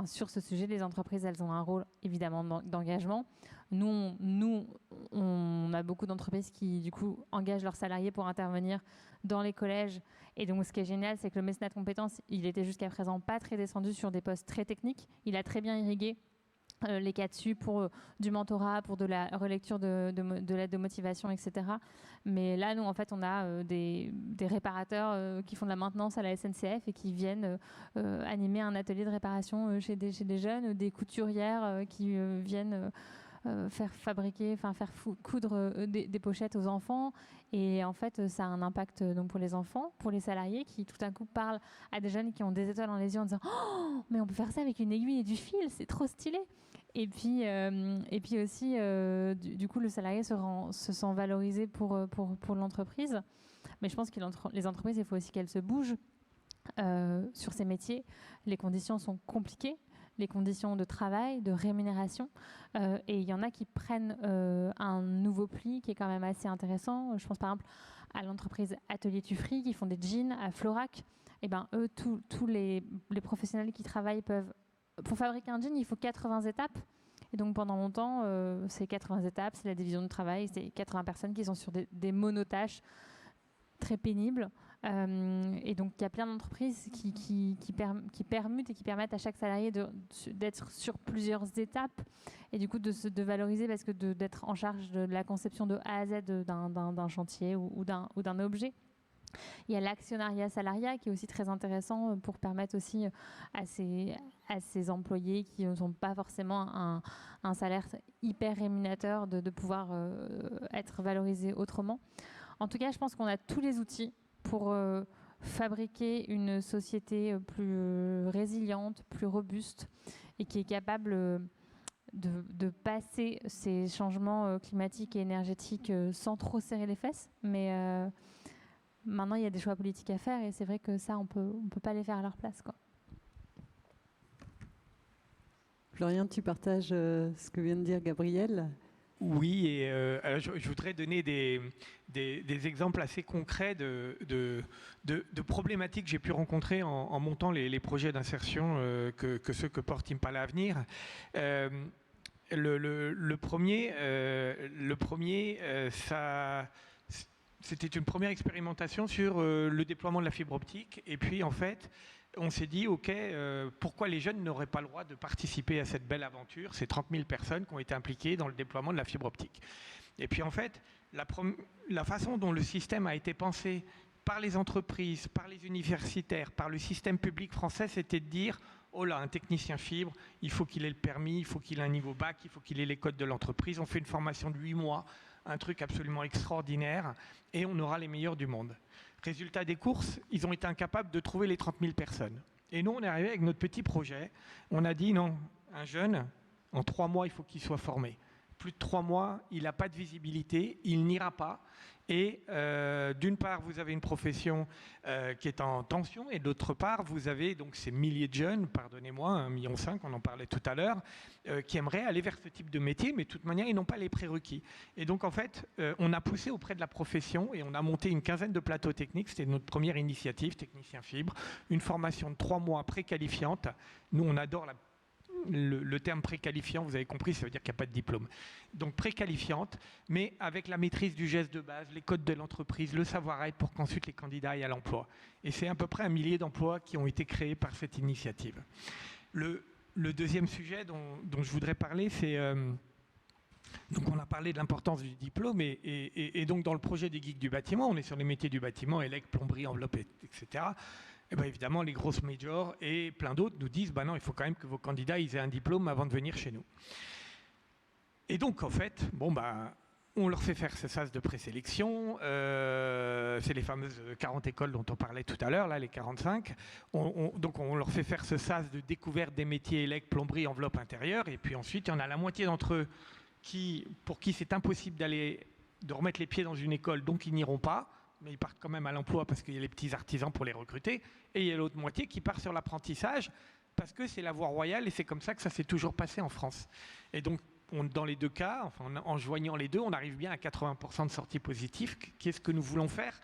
sur ce sujet les entreprises elles ont un rôle évidemment d'engagement. Nous on a beaucoup d'entreprises qui du coup engagent leurs salariés pour intervenir dans les collèges, et donc ce qui est génial c'est que le mécénat de compétences il était jusqu'à présent pas très descendu sur des postes très techniques, il a très bien irrigué les cas dessus pour du mentorat, pour de la relecture de l'aide de motivation, etc. Mais là, nous, en fait, on a des réparateurs qui font de la maintenance à la SNCF et qui viennent animer un atelier de réparation chez des jeunes, des couturières qui viennent faire coudre des pochettes aux enfants. Et en fait, ça a un impact donc pour les enfants, pour les salariés qui tout d'un coup parlent à des jeunes qui ont des étoiles dans les yeux en disant « Oh, mais on peut faire ça avec une aiguille et du fil, c'est trop stylé !» Et puis aussi, du coup, le salarié se sent valorisé pour l'entreprise. Mais je pense que les entreprises, il faut aussi qu'elles se bougent sur ces métiers. Les conditions sont compliquées, les conditions de travail, de rémunération. Et il y en a qui prennent un nouveau pli qui est quand même assez intéressant. Je pense par exemple à l'entreprise Atelier Tuffry qui font des jeans à Florac. Et ben eux, tous les professionnels qui travaillent peuvent... Pour fabriquer un jean, il faut 80 étapes. Et donc pendant longtemps, c'est 80 étapes, c'est la division de travail, c'est 80 personnes qui sont sur des monotâches très pénibles. Et donc il y a plein d'entreprises qui permutent et qui permettent à chaque salarié d'être sur plusieurs étapes et du coup de valoriser, parce que d'être en charge de la conception de A à Z d'un chantier ou d'un objet. Il y a l'actionnariat salariat qui est aussi très intéressant pour permettre aussi à ces employés qui ne sont pas forcément un salaire hyper rémunérateur de pouvoir être valorisés autrement. En tout cas, je pense qu'on a tous les outils pour fabriquer une société plus résiliente, plus robuste et qui est capable de passer ces changements climatiques et énergétiques sans trop serrer les fesses. Mais maintenant, il y a des choix politiques à faire et c'est vrai que ça, on peut pas les faire à leur place, quoi. Florian, tu partages ce que vient de dire Gabriel ? Oui, et alors je voudrais donner des exemples assez concrets de problématiques que j'ai pu rencontrer en montant les projets d'insertion que ceux que porte Impala Avenir. Le premier, c'était une première expérimentation sur le déploiement de la fibre optique. Et puis, en fait, on s'est dit, OK, pourquoi les jeunes n'auraient pas le droit de participer à cette belle aventure, ces 30 000 personnes qui ont été impliquées dans le déploiement de la fibre optique. Et puis, en fait, la façon dont le système a été pensé par les entreprises, par les universitaires, par le système public français, c'était de dire, oh là, un technicien fibre, il faut qu'il ait le permis, il faut qu'il ait un niveau bac, il faut qu'il ait les codes de l'entreprise. On fait une formation de 8 mois, un truc absolument extraordinaire, et on aura les meilleurs du monde. Résultat des courses, ils ont été incapables de trouver les 30 000 personnes. Et nous, on est arrivé avec notre petit projet. On a dit non, un jeune, en 3 mois, il faut qu'il soit formé. Plus de 3 mois, il n'a pas de visibilité, il n'ira pas. Et d'une part, vous avez une profession qui est en tension, et d'autre part, vous avez donc ces milliers de jeunes, pardonnez-moi, 1,5 million, on en parlait tout à l'heure, qui aimeraient aller vers ce type de métier, mais de toute manière, ils n'ont pas les prérequis. Et donc, en fait, on a poussé auprès de la profession et on a monté une quinzaine de plateaux techniques. C'était notre première initiative, Technicien Fibre, une formation de 3 mois préqualifiante. Nous, on adore le terme préqualifiant, vous avez compris, ça veut dire qu'il n'y a pas de diplôme. Donc préqualifiante, mais avec la maîtrise du geste de base, les codes de l'entreprise, le savoir-être pour qu'ensuite les candidats aillent à l'emploi. Et c'est à peu près 1 millier d'emplois qui ont été créés par cette initiative. Le deuxième sujet dont je voudrais parler, c'est... donc on a parlé de l'importance du diplôme et donc dans le projet des geeks du bâtiment, on est sur les métiers du bâtiment, élec, plomberie, enveloppe, etc. Et bien évidemment, les grosses majors et plein d'autres nous disent bah non, il faut quand même que vos candidats ils aient un diplôme avant de venir chez nous. Et donc, en fait, on leur fait faire ce sas de présélection. C'est les fameuses 40 écoles dont on parlait tout à l'heure, là, les 45. Donc, on leur fait faire ce sas de découverte des métiers élec, plomberie, enveloppe intérieure. Et puis ensuite, il y en a la moitié d'entre eux pour qui c'est impossible d'aller de remettre les pieds dans une école, donc ils n'iront pas, mais ils partent quand même à l'emploi parce qu'il y a les petits artisans pour les recruter, et il y a l'autre moitié qui part sur l'apprentissage parce que c'est la voie royale et c'est comme ça que ça s'est toujours passé en France. Et donc, dans les deux cas, enfin, en joignant les deux, on arrive bien à 80% de sorties positives, qui est ce que nous voulons faire.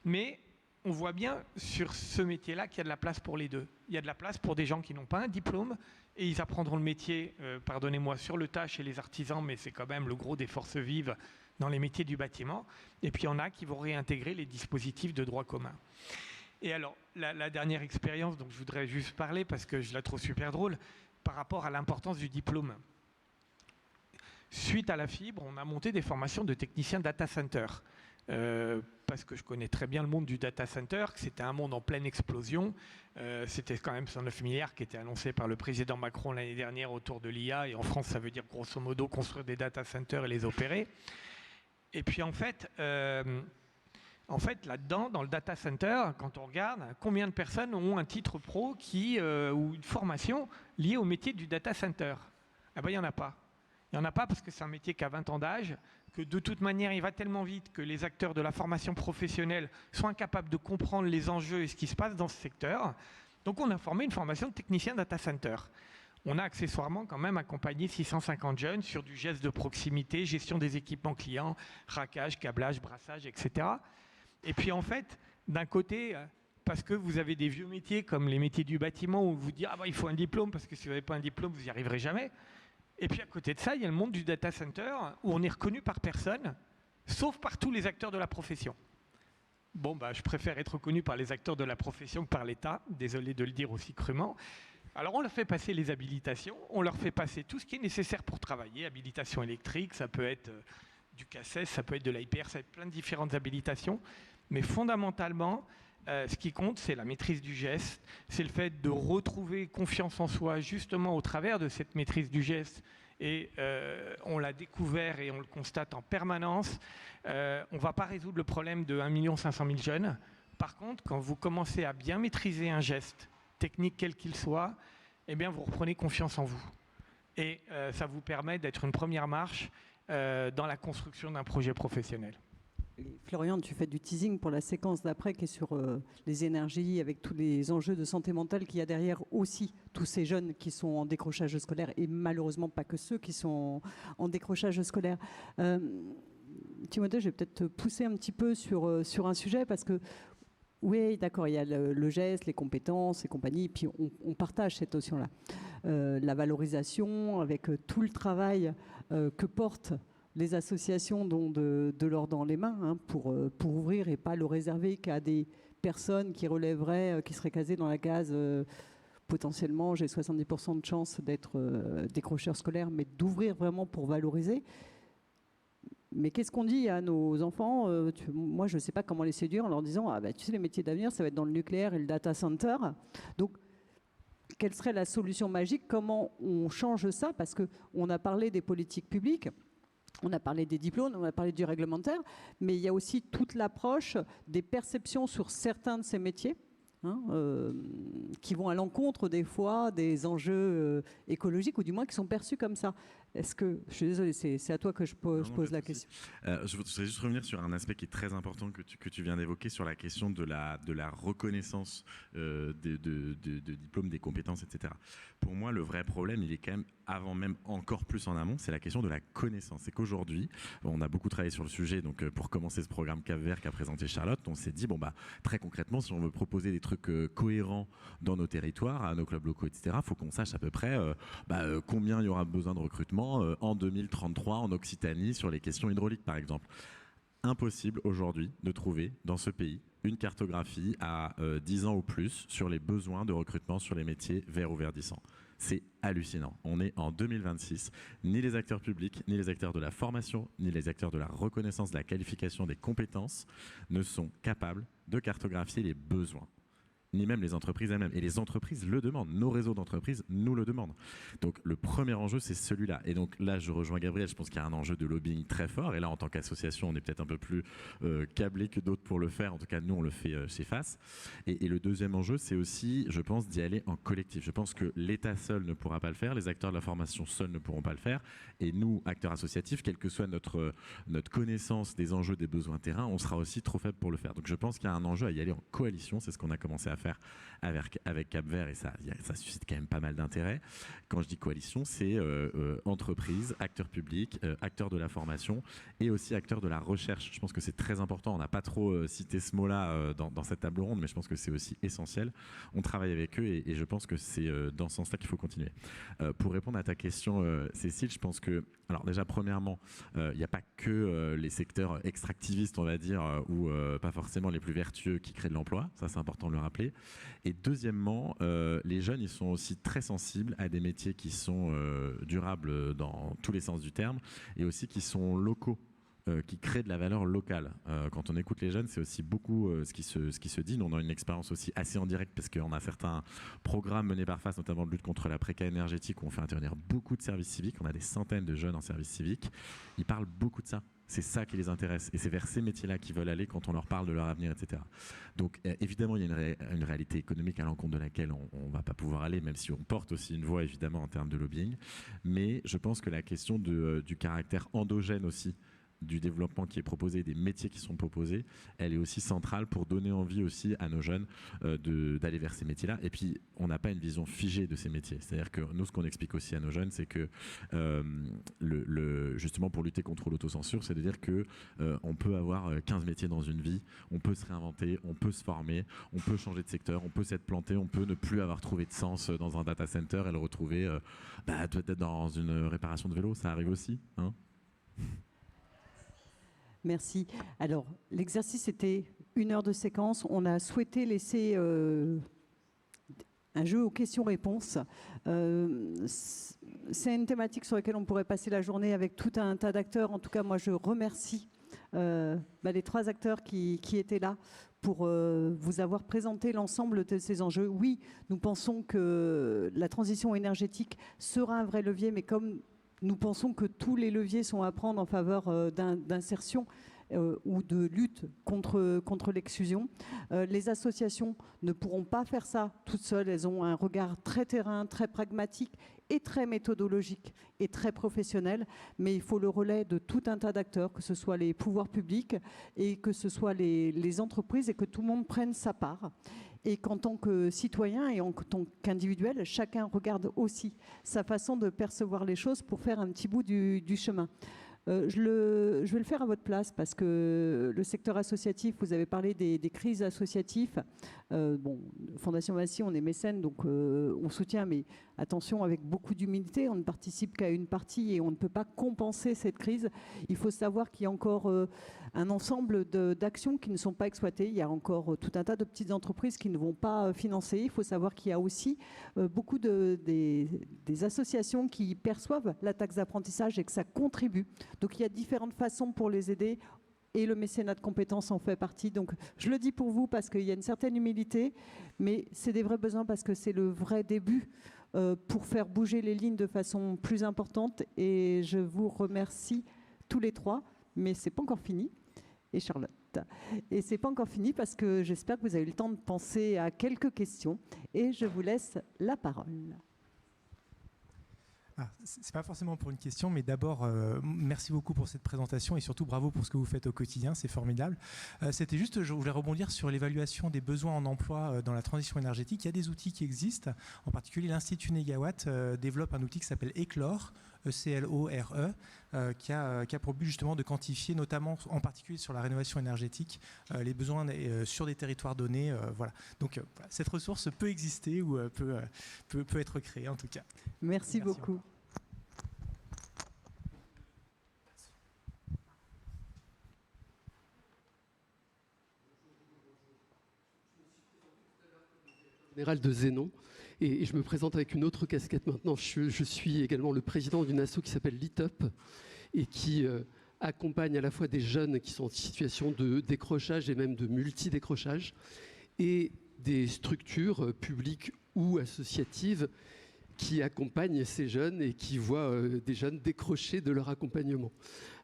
Mais on voit bien sur ce métier-là qu'il y a de la place pour les deux. Il y a de la place pour des gens qui n'ont pas un diplôme et ils apprendront le métier, pardonnez-moi, sur le tas chez les artisans, mais c'est quand même le gros des forces vives dans les métiers du bâtiment. Et puis il y en a qui vont réintégrer les dispositifs de droit commun. Et alors, la dernière expérience dont je voudrais juste parler, parce que je la trouve super drôle, par rapport à l'importance du diplôme. Suite à la fibre, on a monté des formations de techniciens data center. Parce que je connais très bien le monde du data center, que c'était un monde en pleine explosion. C'était quand même 109 milliards qui étaient annoncés par le président Macron l'année dernière autour de l'IA. Et en France, ça veut dire grosso modo construire des data centers et les opérer. Et puis en fait là-dedans, dans le data center, quand on regarde, combien de personnes ont un titre pro ou une formation liée au métier du data center? Eh ben, il n'y en a pas. Il n'y en a pas parce que c'est un métier qui a 20 ans d'âge, que de toute manière, il va tellement vite que les acteurs de la formation professionnelle sont incapables de comprendre les enjeux et ce qui se passe dans ce secteur. Donc on a formé une formation de technicien data center. On a accessoirement quand même accompagné 650 jeunes sur du geste de proximité, gestion des équipements clients, rackage, câblage, brassage, etc. Et puis en fait, d'un côté, parce que vous avez des vieux métiers comme les métiers du bâtiment où vous dites « Ah bah, il faut un diplôme parce que si vous n'avez pas un diplôme, vous n'y arriverez jamais ». Et puis à côté de ça, il y a le monde du data center où on est reconnu par personne, sauf par tous les acteurs de la profession. Bon, bah, je préfère être reconnu par les acteurs de la profession que par l'État, désolé de le dire aussi crûment. Alors on leur fait passer les habilitations, on leur fait passer tout ce qui est nécessaire pour travailler, habilitation électrique, ça peut être du CACES, ça peut être de l'IPR, ça peut être plein de différentes habilitations, mais fondamentalement, ce qui compte, c'est la maîtrise du geste, c'est le fait de retrouver confiance en soi justement au travers de cette maîtrise du geste. Et on l'a découvert et on le constate en permanence. On ne va pas résoudre le problème de 1 500 000 jeunes. Par contre, quand vous commencez à bien maîtriser un geste, technique quel qu'il soit, eh bien vous reprenez confiance en vous. Et ça vous permet d'être une première marche dans la construction d'un projet professionnel. Florian, tu fais du teasing pour la séquence d'après qui est sur les énergies avec tous les enjeux de santé mentale qu'il y a derrière aussi tous ces jeunes qui sont en décrochage scolaire et malheureusement pas que ceux qui sont en décrochage scolaire. Timothée, je vais peut-être te pousser un petit peu sur un sujet parce que oui, d'accord, il y a le geste, les compétences et compagnie, puis on partage cette notion-là. La valorisation avec tout le travail que portent les associations dont de l'or dans les mains pour ouvrir et pas le réserver qu'à des personnes qui relèveraient, qui seraient casées dans la case potentiellement j'ai 70% de chance d'être décrocheur scolaire, mais d'ouvrir vraiment pour valoriser. Mais qu'est-ce qu'on dit à nos enfants? Moi, je ne sais pas comment les séduire en leur disant ah, bah, tu sais, les métiers d'avenir, ça va être dans le nucléaire et le data center. Donc, quelle serait la solution magique? Comment on change ça? Parce qu'on a parlé des politiques publiques. On a parlé des diplômes, on a parlé du réglementaire, mais il y a aussi toute l'approche des perceptions sur certains de ces métiers qui vont à l'encontre des fois des enjeux écologiques ou du moins qui sont perçus comme ça. Est-ce que, je suis désolée, c'est à toi que je pose la question. Je voudrais juste revenir sur un aspect qui est très important que tu viens d'évoquer sur la question de la reconnaissance de diplômes, des compétences, etc. Pour moi, le vrai problème, il est quand même avant même encore plus en amont, c'est la question de la connaissance. C'est qu'aujourd'hui, on a beaucoup travaillé sur le sujet, donc pour commencer ce programme Cap Vert qu'a présenté Charlotte, on s'est dit, bon bah très concrètement, si on veut proposer des trucs cohérents dans nos territoires, à nos clubs locaux, etc., il faut qu'on sache à peu près combien il y aura besoin de recrutement en 2033 en Occitanie sur les questions hydrauliques, par exemple. Impossible aujourd'hui de trouver dans ce pays une cartographie à 10 ans ou plus sur les besoins de recrutement sur les métiers verts ou verdissants. C'est hallucinant. On est en 2026. Ni les acteurs publics, ni les acteurs de la formation, ni les acteurs de la reconnaissance de la qualification des compétences ne sont capables de cartographier les besoins. ni même les entreprises elles-mêmes. Et les entreprises le demandent. Nos réseaux d'entreprises nous le demandent. Donc le premier enjeu, c'est celui-là. Et donc là, je rejoins Gabriel, je pense qu'il y a un enjeu de lobbying très fort. Et là, en tant qu'association, on est peut-être un peu plus câblé que d'autres pour le faire. En tout cas, nous, on le fait chez FAS. Et le deuxième enjeu, c'est aussi, je pense, d'y aller en collectif. Je pense que l'État seul ne pourra pas le faire, les acteurs de la formation seuls ne pourront pas le faire. Et nous, acteurs associatifs, quelle que soit notre connaissance des enjeux, des besoins terrain, on sera aussi trop faible pour le faire. Donc je pense qu'il y a un enjeu à y aller en coalition. C'est ce qu'on a commencé à faire avec Cap-Vert et ça suscite quand même pas mal d'intérêt. Quand je dis coalition, c'est entreprises, acteurs publics, acteurs de la formation et aussi acteurs de la recherche. Je pense que c'est très important. On n'a pas trop cité ce mot-là dans cette table ronde, mais je pense que c'est aussi essentiel. On travaille avec eux et je pense que c'est dans ce sens-là qu'il faut continuer. Pour répondre à ta question, Cécile, je pense que, alors déjà, premièrement, il n'y a pas que les secteurs extractivistes, on va dire, ou pas forcément les plus vertueux qui créent de l'emploi. Ça, c'est important de le rappeler. Et deuxièmement, les jeunes, ils sont aussi très sensibles à des métiers qui sont durables dans tous les sens du terme et aussi qui sont locaux. Qui créent de la valeur locale. Quand on écoute les jeunes, c'est aussi beaucoup ce qui se dit. Nous, on a une expérience aussi assez en direct parce qu'on a certains programmes menés par FAS, notamment de lutte contre la précarité énergétique, où on fait intervenir beaucoup de services civiques. On a des centaines de jeunes en service civique. Ils parlent beaucoup de ça. C'est ça qui les intéresse. Et c'est vers ces métiers-là qu'ils veulent aller quand on leur parle de leur avenir, etc. Donc, évidemment, il y a une réalité économique à l'encontre de laquelle on ne va pas pouvoir aller, même si on porte aussi une voix, évidemment, en termes de lobbying. Mais je pense que la question du caractère endogène aussi, du développement qui est proposé, des métiers qui sont proposés, elle est aussi centrale pour donner envie aussi à nos jeunes d'aller vers ces métiers-là. Et puis, on n'a pas une vision figée de ces métiers. C'est-à-dire que nous, ce qu'on explique aussi à nos jeunes, c'est que justement pour lutter contre l'autocensure, c'est de dire que on peut avoir 15 métiers dans une vie, on peut se réinventer, on peut se former, on peut changer de secteur, on peut s'être planté, on peut ne plus avoir trouvé de sens dans un data center et le retrouver peut-être dans une réparation de vélo, ça arrive aussi, hein. Merci. Alors, l'exercice était 1 heure de séquence. On a souhaité laisser un jeu aux questions-réponses. C'est une thématique sur laquelle on pourrait passer la journée avec tout un tas d'acteurs. En tout cas, moi, je remercie les 3 acteurs qui étaient là pour vous avoir présenté l'ensemble de ces enjeux. Oui, nous pensons que la transition énergétique sera un vrai levier, mais comme nous pensons que tous les leviers sont à prendre en faveur d'insertion ou de lutte contre l'exclusion. Les associations ne pourront pas faire ça toutes seules. Elles ont un regard très terrain, très pragmatique et très méthodologique et très professionnel. Mais il faut le relais de tout un tas d'acteurs, que ce soit les pouvoirs publics et que ce soit les entreprises, et que tout le monde prenne sa part. Et qu'en tant que citoyen et en tant qu'individuel, chacun regarde aussi sa façon de percevoir les choses pour faire un petit bout du chemin. Je vais le faire à votre place parce que le secteur associatif, vous avez parlé des crises associatives. Fondation Vinci, on est mécène, donc on soutient, mais attention, avec beaucoup d'humilité, on ne participe qu'à une partie et on ne peut pas compenser cette crise. Il faut savoir qu'il y a encore un ensemble d'actions qui ne sont pas exploitées. Il y a encore tout un tas de petites entreprises qui ne vont pas financer. Il faut savoir qu'il y a aussi beaucoup des associations qui perçoivent la taxe d'apprentissage et que ça contribue. Donc il y a différentes façons pour les aider. Et le mécénat de compétences en fait partie. Donc je le dis pour vous parce qu'il y a une certaine humilité, mais c'est des vrais besoins parce que c'est le vrai début pour faire bouger les lignes de façon plus importante. Et je vous remercie tous les 3, mais c'est pas encore fini. Et Charlotte. Et c'est pas encore fini parce que j'espère que vous avez eu le temps de penser à quelques questions. Et je vous laisse la parole. Ce n'est pas forcément pour une question, mais d'abord, merci beaucoup pour cette présentation et surtout bravo pour ce que vous faites au quotidien, c'est formidable. C'était juste, je voulais rebondir sur l'évaluation des besoins en emploi dans la transition énergétique. Il y a des outils qui existent, en particulier l'Institut Négawatt développe un outil qui s'appelle ECLORE, E-C-L-O-R-E, qui a pour but justement de quantifier, notamment en particulier sur la rénovation énergétique, les besoins sur des territoires donnés. Voilà. Donc cette ressource peut exister ou peut être créée en tout cas. Merci beaucoup. Général de Zénon, et je me présente avec une autre casquette maintenant. Je suis également le président d'une asso qui s'appelle LitUp et qui accompagne à la fois des jeunes qui sont en situation de décrochage et même de multi-décrochage et des structures publiques ou associatives qui accompagnent ces jeunes et qui voient des jeunes décrocher de leur accompagnement.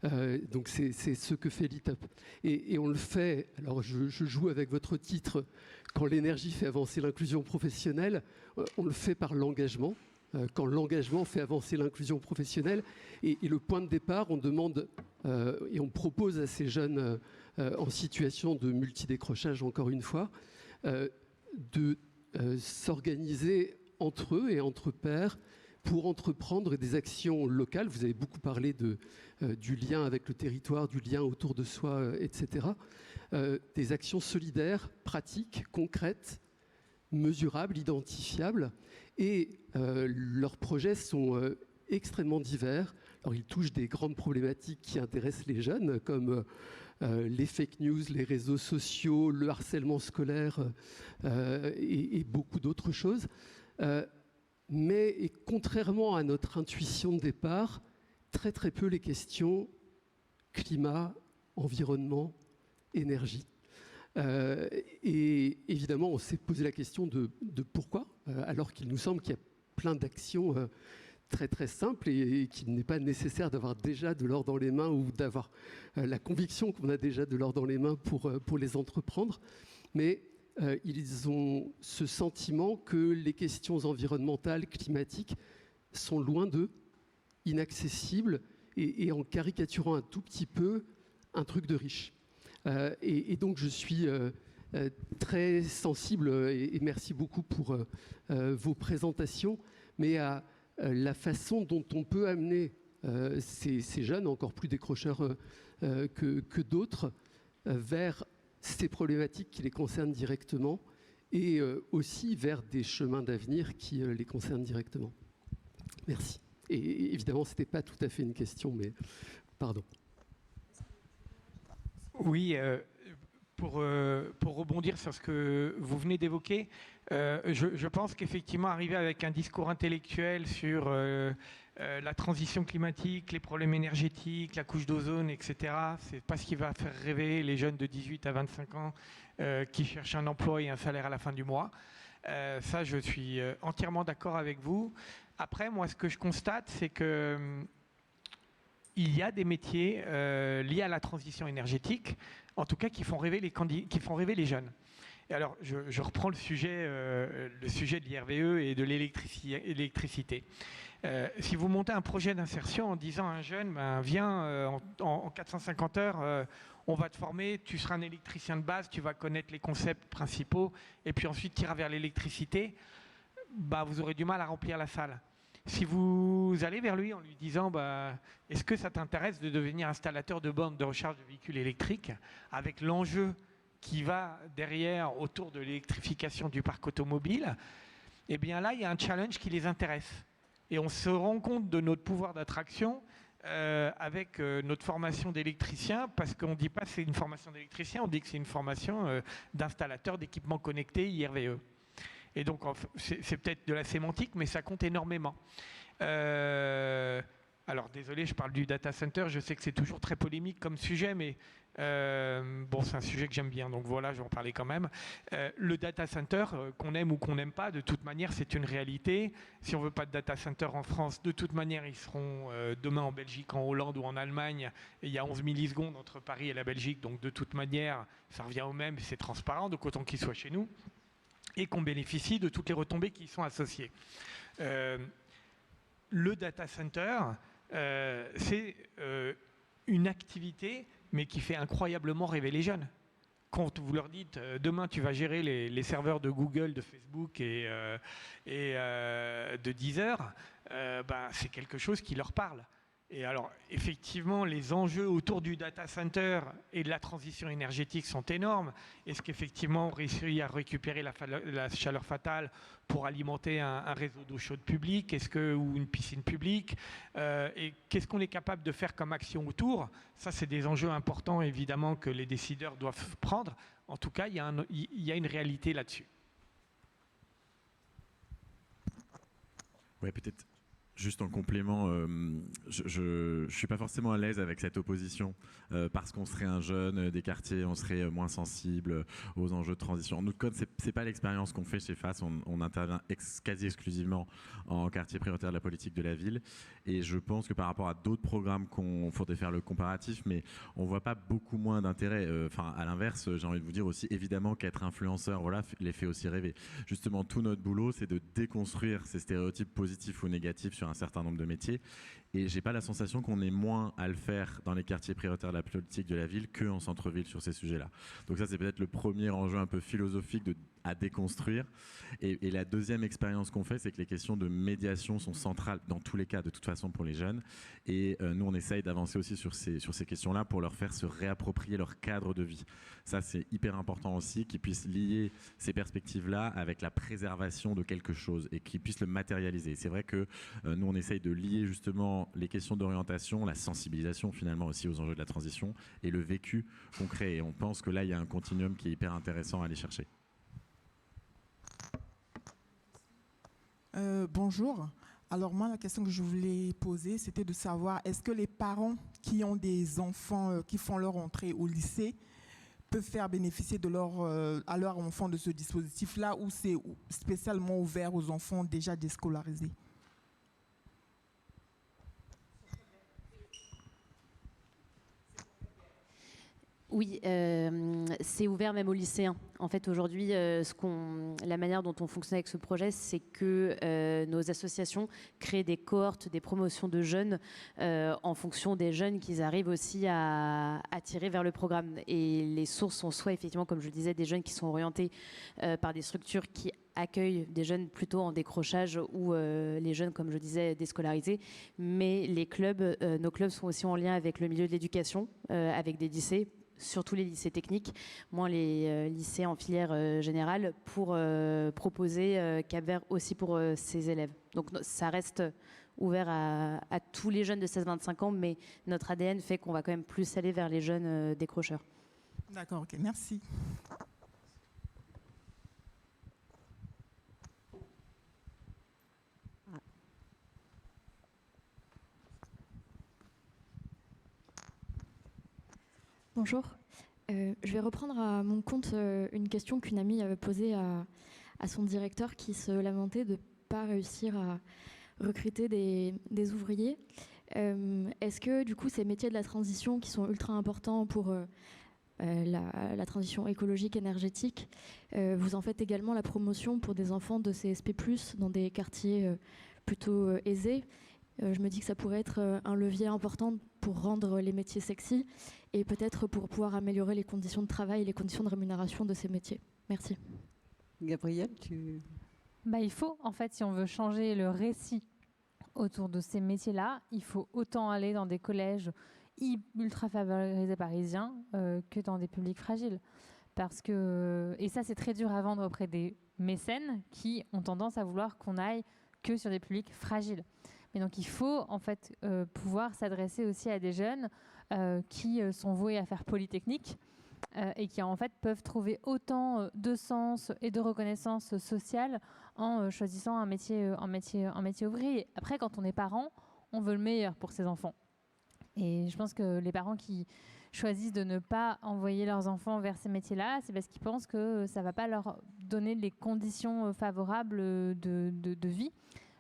Donc c'est ce que fait l'ITUP. Et on le fait, alors je joue avec votre titre, quand l'énergie fait avancer l'inclusion professionnelle, on le fait par l'engagement. Quand l'engagement fait avancer l'inclusion professionnelle. Et le point de départ, on demande et on propose à ces jeunes en situation de multidécrochage, encore une fois, de s'organiser entre eux et entre pairs pour entreprendre des actions locales. Vous avez beaucoup parlé du lien avec le territoire, du lien autour de soi, etc. Des actions solidaires, pratiques, concrètes, mesurables, identifiables. Et leurs projets sont extrêmement divers. Alors, ils touchent des grandes problématiques qui intéressent les jeunes, comme les fake news, les réseaux sociaux, le harcèlement scolaire et beaucoup d'autres choses. Mais et contrairement à notre intuition de départ, très très peu les questions climat, environnement, énergie. Et évidemment, on s'est posé la question de pourquoi, alors qu'il nous semble qu'il y a plein d'actions très très simples et qu'il n'est pas nécessaire d'avoir déjà de l'or dans les mains ou d'avoir la conviction qu'on a déjà de l'or dans les mains pour les entreprendre. Mais ils ont ce sentiment que les questions environnementales, climatiques sont loin d'eux, inaccessibles et en caricaturant un tout petit peu, un truc de riche. Et donc je suis très sensible, et merci beaucoup pour vos présentations, mais à la façon dont on peut amener ces jeunes, encore plus décrocheurs que d'autres, vers ces problématiques qui les concernent directement et aussi vers des chemins d'avenir qui les concernent directement. Merci. Et évidemment, ce n'était pas tout à fait une question, mais pardon. Oui, pour rebondir sur ce que vous venez d'évoquer, je pense qu'effectivement, arriver avec un discours intellectuel sur la transition climatique, les problèmes énergétiques, la couche d'ozone, etc., c'est pas ce qui va faire rêver les jeunes de 18 à 25 ans qui cherchent un emploi et un salaire à la fin du mois. Ça, je suis entièrement d'accord avec vous. Après, moi, ce que je constate, c'est que il y a des métiers liés à la transition énergétique, en tout cas qui font rêver les jeunes. Et alors, je reprends le sujet de l'IRVE et de l'électricité. Si vous montez un projet d'insertion en disant à un jeune, viens en 450 heures, on va te former, tu seras un électricien de base, tu vas connaître les concepts principaux, et puis ensuite tu iras vers l'électricité, vous aurez du mal à remplir la salle. Si vous allez vers lui en lui disant est-ce que ça t'intéresse de devenir installateur de bornes de recharge de véhicules électriques, avec l'enjeu qui va derrière autour de l'électrification du parc automobile, eh bien là, il y a un challenge qui les intéresse. Et on se rend compte de notre pouvoir d'attraction avec notre formation d'électricien, parce qu'on ne dit pas que c'est une formation d'électricien, on dit que c'est une formation d'installateur d'équipements connectés IRVE. Et donc, c'est peut-être de la sémantique, mais ça compte énormément. Alors, désolé, je parle du data center. Je sais que c'est toujours très polémique comme sujet, mais c'est un sujet que j'aime bien. Donc voilà, je vais en parler quand même. Le data center, qu'on aime ou qu'on n'aime pas, de toute manière, c'est une réalité. Si on ne veut pas de data center en France, de toute manière, ils seront demain en Belgique, en Hollande ou en Allemagne. Et il y a 11 millisecondes entre Paris et la Belgique. Donc, de toute manière, ça revient au même, c'est transparent. Donc, autant qu'ils soient chez nous. Et qu'on bénéficie de toutes les retombées qui y sont associées. Le data center, c'est une activité, mais qui fait incroyablement rêver les jeunes. Quand vous leur dites, demain tu vas gérer les serveurs de Google, de Facebook et de Deezer, c'est quelque chose qui leur parle. Et alors, effectivement, les enjeux autour du data center et de la transition énergétique sont énormes. Est-ce qu'effectivement, on réussit à récupérer la chaleur fatale pour alimenter un réseau d'eau chaude public, ou une piscine publique, et qu'est-ce qu'on est capable de faire comme action autour? Ça, c'est des enjeux importants, évidemment, que les décideurs doivent prendre. En tout cas, il y a une réalité là-dessus. Ouais, peut-être. Juste en complément, je ne suis pas forcément à l'aise avec cette opposition parce qu'on serait un jeune des quartiers, on serait moins sensible aux enjeux de transition. En nous, c'est pas l'expérience qu'on fait chez FAS. On intervient quasi exclusivement en quartier prioritaire de la politique de la ville. Et je pense que par rapport à d'autres programmes qu'on faudrait faire le comparatif, mais on voit pas beaucoup moins d'intérêt. Enfin, à l'inverse, j'ai envie de vous dire aussi, évidemment qu'être influenceur, voilà, les fait aussi rêver. Justement, tout notre boulot, c'est de déconstruire ces stéréotypes positifs ou négatifs sur un certain nombre de métiers. Et j'ai pas la sensation qu'on ait moins à le faire dans les quartiers prioritaires de la politique de la ville qu'en centre-ville sur ces sujets-là. Donc ça, c'est peut-être le premier enjeu un peu philosophique à déconstruire. Et la deuxième expérience qu'on fait, c'est que les questions de médiation sont centrales dans tous les cas, de toute façon, pour les jeunes. Et nous, on essaye d'avancer aussi sur ces questions-là pour leur faire se réapproprier leur cadre de vie. Ça, c'est hyper important aussi, qu'ils puissent lier ces perspectives-là avec la préservation de quelque chose et qu'ils puissent le matérialiser. C'est vrai que nous, on essaye de lier justement les questions d'orientation, la sensibilisation finalement aussi aux enjeux de la transition et le vécu concret. Et on pense que là, il y a un continuum qui est hyper intéressant à aller chercher. Bonjour. Alors moi, la question que je voulais poser, c'était de savoir, est-ce que les parents qui ont des enfants qui font leur entrée au lycée peuvent faire bénéficier à leur enfant de ce dispositif-là, ou c'est spécialement ouvert aux enfants déjà déscolarisés? Oui, c'est ouvert même aux lycéens. En fait, aujourd'hui, la manière dont on fonctionne avec ce projet, c'est que nos associations créent des cohortes, des promotions de jeunes en fonction des jeunes qu'ils arrivent aussi à attirer vers le programme. Et les sources sont soit effectivement, comme je le disais, des jeunes qui sont orientés par des structures qui accueillent des jeunes plutôt en décrochage ou les jeunes, comme je disais, déscolarisés. Mais les clubs, nos clubs sont aussi en lien avec le milieu de l'éducation, avec des lycées, surtout les lycées techniques, moins les lycées en filière générale, pour proposer Cap-Vert aussi pour ces élèves. Donc ça reste ouvert à tous les jeunes de 16-25 ans, mais notre ADN fait qu'on va quand même plus aller vers les jeunes décrocheurs. D'accord, ok, merci. Bonjour. Je vais reprendre à mon compte une question qu'une amie avait posée à son directeur qui se lamentait de ne pas réussir à recruter des ouvriers. Est-ce que du coup ces métiers de la transition qui sont ultra importants pour la transition écologique, énergétique, vous en faites également la promotion pour des enfants de CSP+, dans des quartiers plutôt aisés? Je me dis que ça pourrait être un levier important pour rendre les métiers sexy et peut-être pour pouvoir améliorer les conditions de travail et les conditions de rémunération de ces métiers. Merci. Gabrielle, Il faut, en fait, si on veut changer le récit autour de ces métiers-là, il faut autant aller dans des collèges ultra favorisés parisiens que dans des publics fragiles. Parce que, et ça, c'est très dur à vendre auprès des mécènes qui ont tendance à vouloir qu'on aille que sur des publics fragiles. Mais donc il faut en fait pouvoir s'adresser aussi à des jeunes qui sont voués à faire Polytechnique et qui en fait peuvent trouver autant de sens et de reconnaissance sociale en choisissant un métier ouvrier. Après, quand on est parent, on veut le meilleur pour ses enfants. Et je pense que les parents qui choisissent de ne pas envoyer leurs enfants vers ces métiers-là, c'est parce qu'ils pensent que ça ne va pas leur donner les conditions favorables de vie.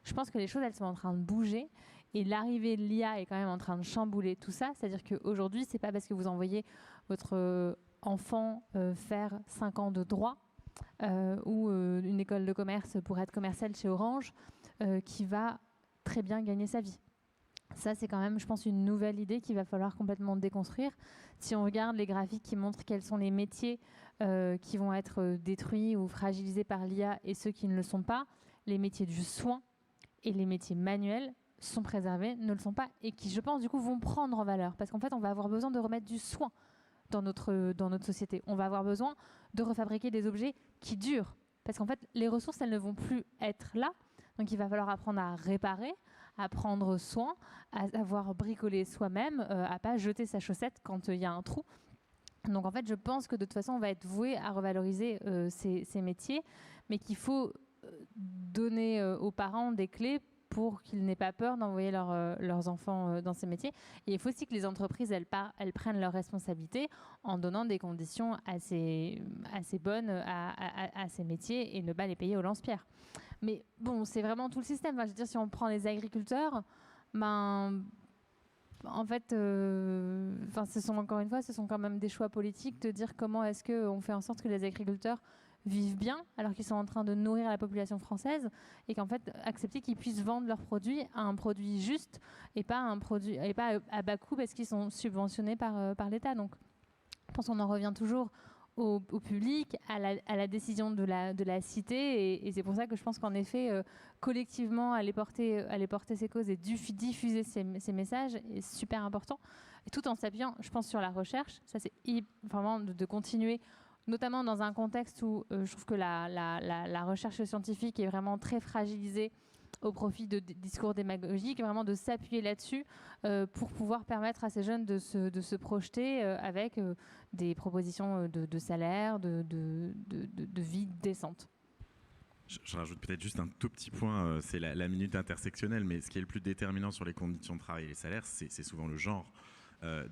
Je pense que les choses, elles sont en train de bouger et l'arrivée de l'IA est quand même en train de chambouler tout ça. C'est-à-dire qu'aujourd'hui, ce n'est pas parce que vous envoyez votre enfant faire 5 ans de droit ou une école de commerce pour être commercial chez Orange qui va très bien gagner sa vie. Ça, c'est quand même, je pense, une nouvelle idée qu'il va falloir complètement déconstruire. Si on regarde les graphiques qui montrent quels sont les métiers qui vont être détruits ou fragilisés par l'IA et ceux qui ne le sont pas, les métiers du soin et les métiers manuels sont préservés, ne le sont pas, et qui, je pense, du coup, vont prendre en valeur. Parce qu'en fait, on va avoir besoin de remettre du soin dans notre société. On va avoir besoin de refabriquer des objets qui durent. Parce qu'en fait, les ressources, elles ne vont plus être là. Donc, il va falloir apprendre à réparer, à prendre soin, à savoir bricoler soi-même, à pas jeter sa chaussette quand il y a un trou. Donc, en fait, je pense que de toute façon, on va être voué à revaloriser ces métiers, mais qu'il faut donner aux parents des clés pour qu'ils n'aient pas peur d'envoyer leurs enfants dans ces métiers. Et il faut aussi que les entreprises, elles prennent leurs responsabilités en donnant des conditions assez bonnes à ces métiers et ne pas les payer au lance-pierre. Mais bon, c'est vraiment tout le système. Enfin, je veux dire, si on prend les agriculteurs, en fait, ce sont quand même des choix politiques de dire comment est-ce qu'on fait en sorte que les agriculteurs vivent bien alors qu'ils sont en train de nourrir la population française et qu'en fait accepter qu'ils puissent vendre leurs produits à un produit juste et pas à bas coût parce qu'ils sont subventionnés par l'État. Donc je pense qu'on en revient toujours au public, à la décision de la cité et c'est pour ça que je pense qu'en effet collectivement aller porter ces causes et diffuser ces messages est super important et tout en s'appuyant je pense sur la recherche. Ça c'est vraiment de continuer, notamment dans un contexte où je trouve que la recherche scientifique est vraiment très fragilisée au profit de discours démagogiques, vraiment de s'appuyer là-dessus pour pouvoir permettre à ces jeunes de se projeter avec des propositions de salaire, de vie décente. Je rajoute peut-être juste un tout petit point, c'est la minute intersectionnelle, mais ce qui est le plus déterminant sur les conditions de travail et les salaires, c'est souvent le genre.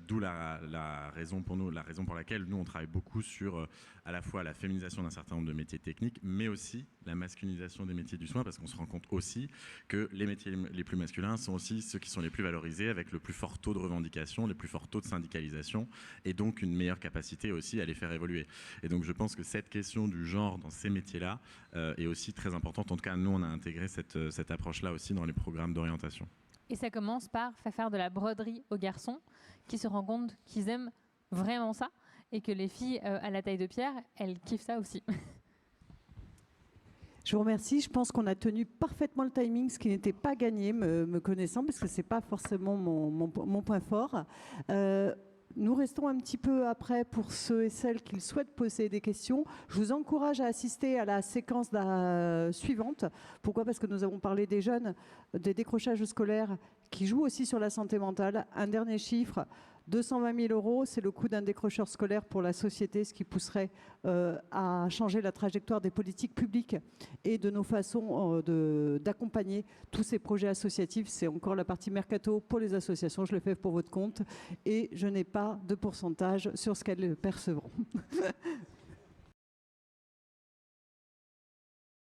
D'où la raison pour laquelle nous on travaille beaucoup sur à la fois la féminisation d'un certain nombre de métiers techniques, mais aussi la masculinisation des métiers du soin, parce qu'on se rend compte aussi que les métiers les plus masculins sont aussi ceux qui sont les plus valorisés, avec le plus fort taux de revendication, les plus forts taux de syndicalisation, et donc une meilleure capacité aussi à les faire évoluer. Et donc je pense que cette question du genre dans ces métiers-là est aussi très importante. En tout cas, nous on a intégré cette approche-là aussi dans les programmes d'orientation. Et ça commence par faire de la broderie aux garçons qui se rendent compte qu'ils aiment vraiment ça et que les filles à la taille de Pierre, elles kiffent ça aussi. Je vous remercie. Je pense qu'on a tenu parfaitement le timing, ce qui n'était pas gagné, me connaissant, parce que ce n'est pas forcément mon point fort. Nous restons un petit peu après pour ceux et celles qui souhaitent poser des questions. Je vous encourage à assister à la séquence suivante. Pourquoi ? Parce que nous avons parlé des jeunes, des décrochages scolaires qui jouent aussi sur la santé mentale. Un dernier chiffre, 220 000 €, c'est le coût d'un décrocheur scolaire pour la société, ce qui pousserait à changer la trajectoire des politiques publiques et de nos façons d'accompagner tous ces projets associatifs. C'est encore la partie mercato pour les associations, je le fais pour votre compte et je n'ai pas de pourcentage sur ce qu'elles percevront.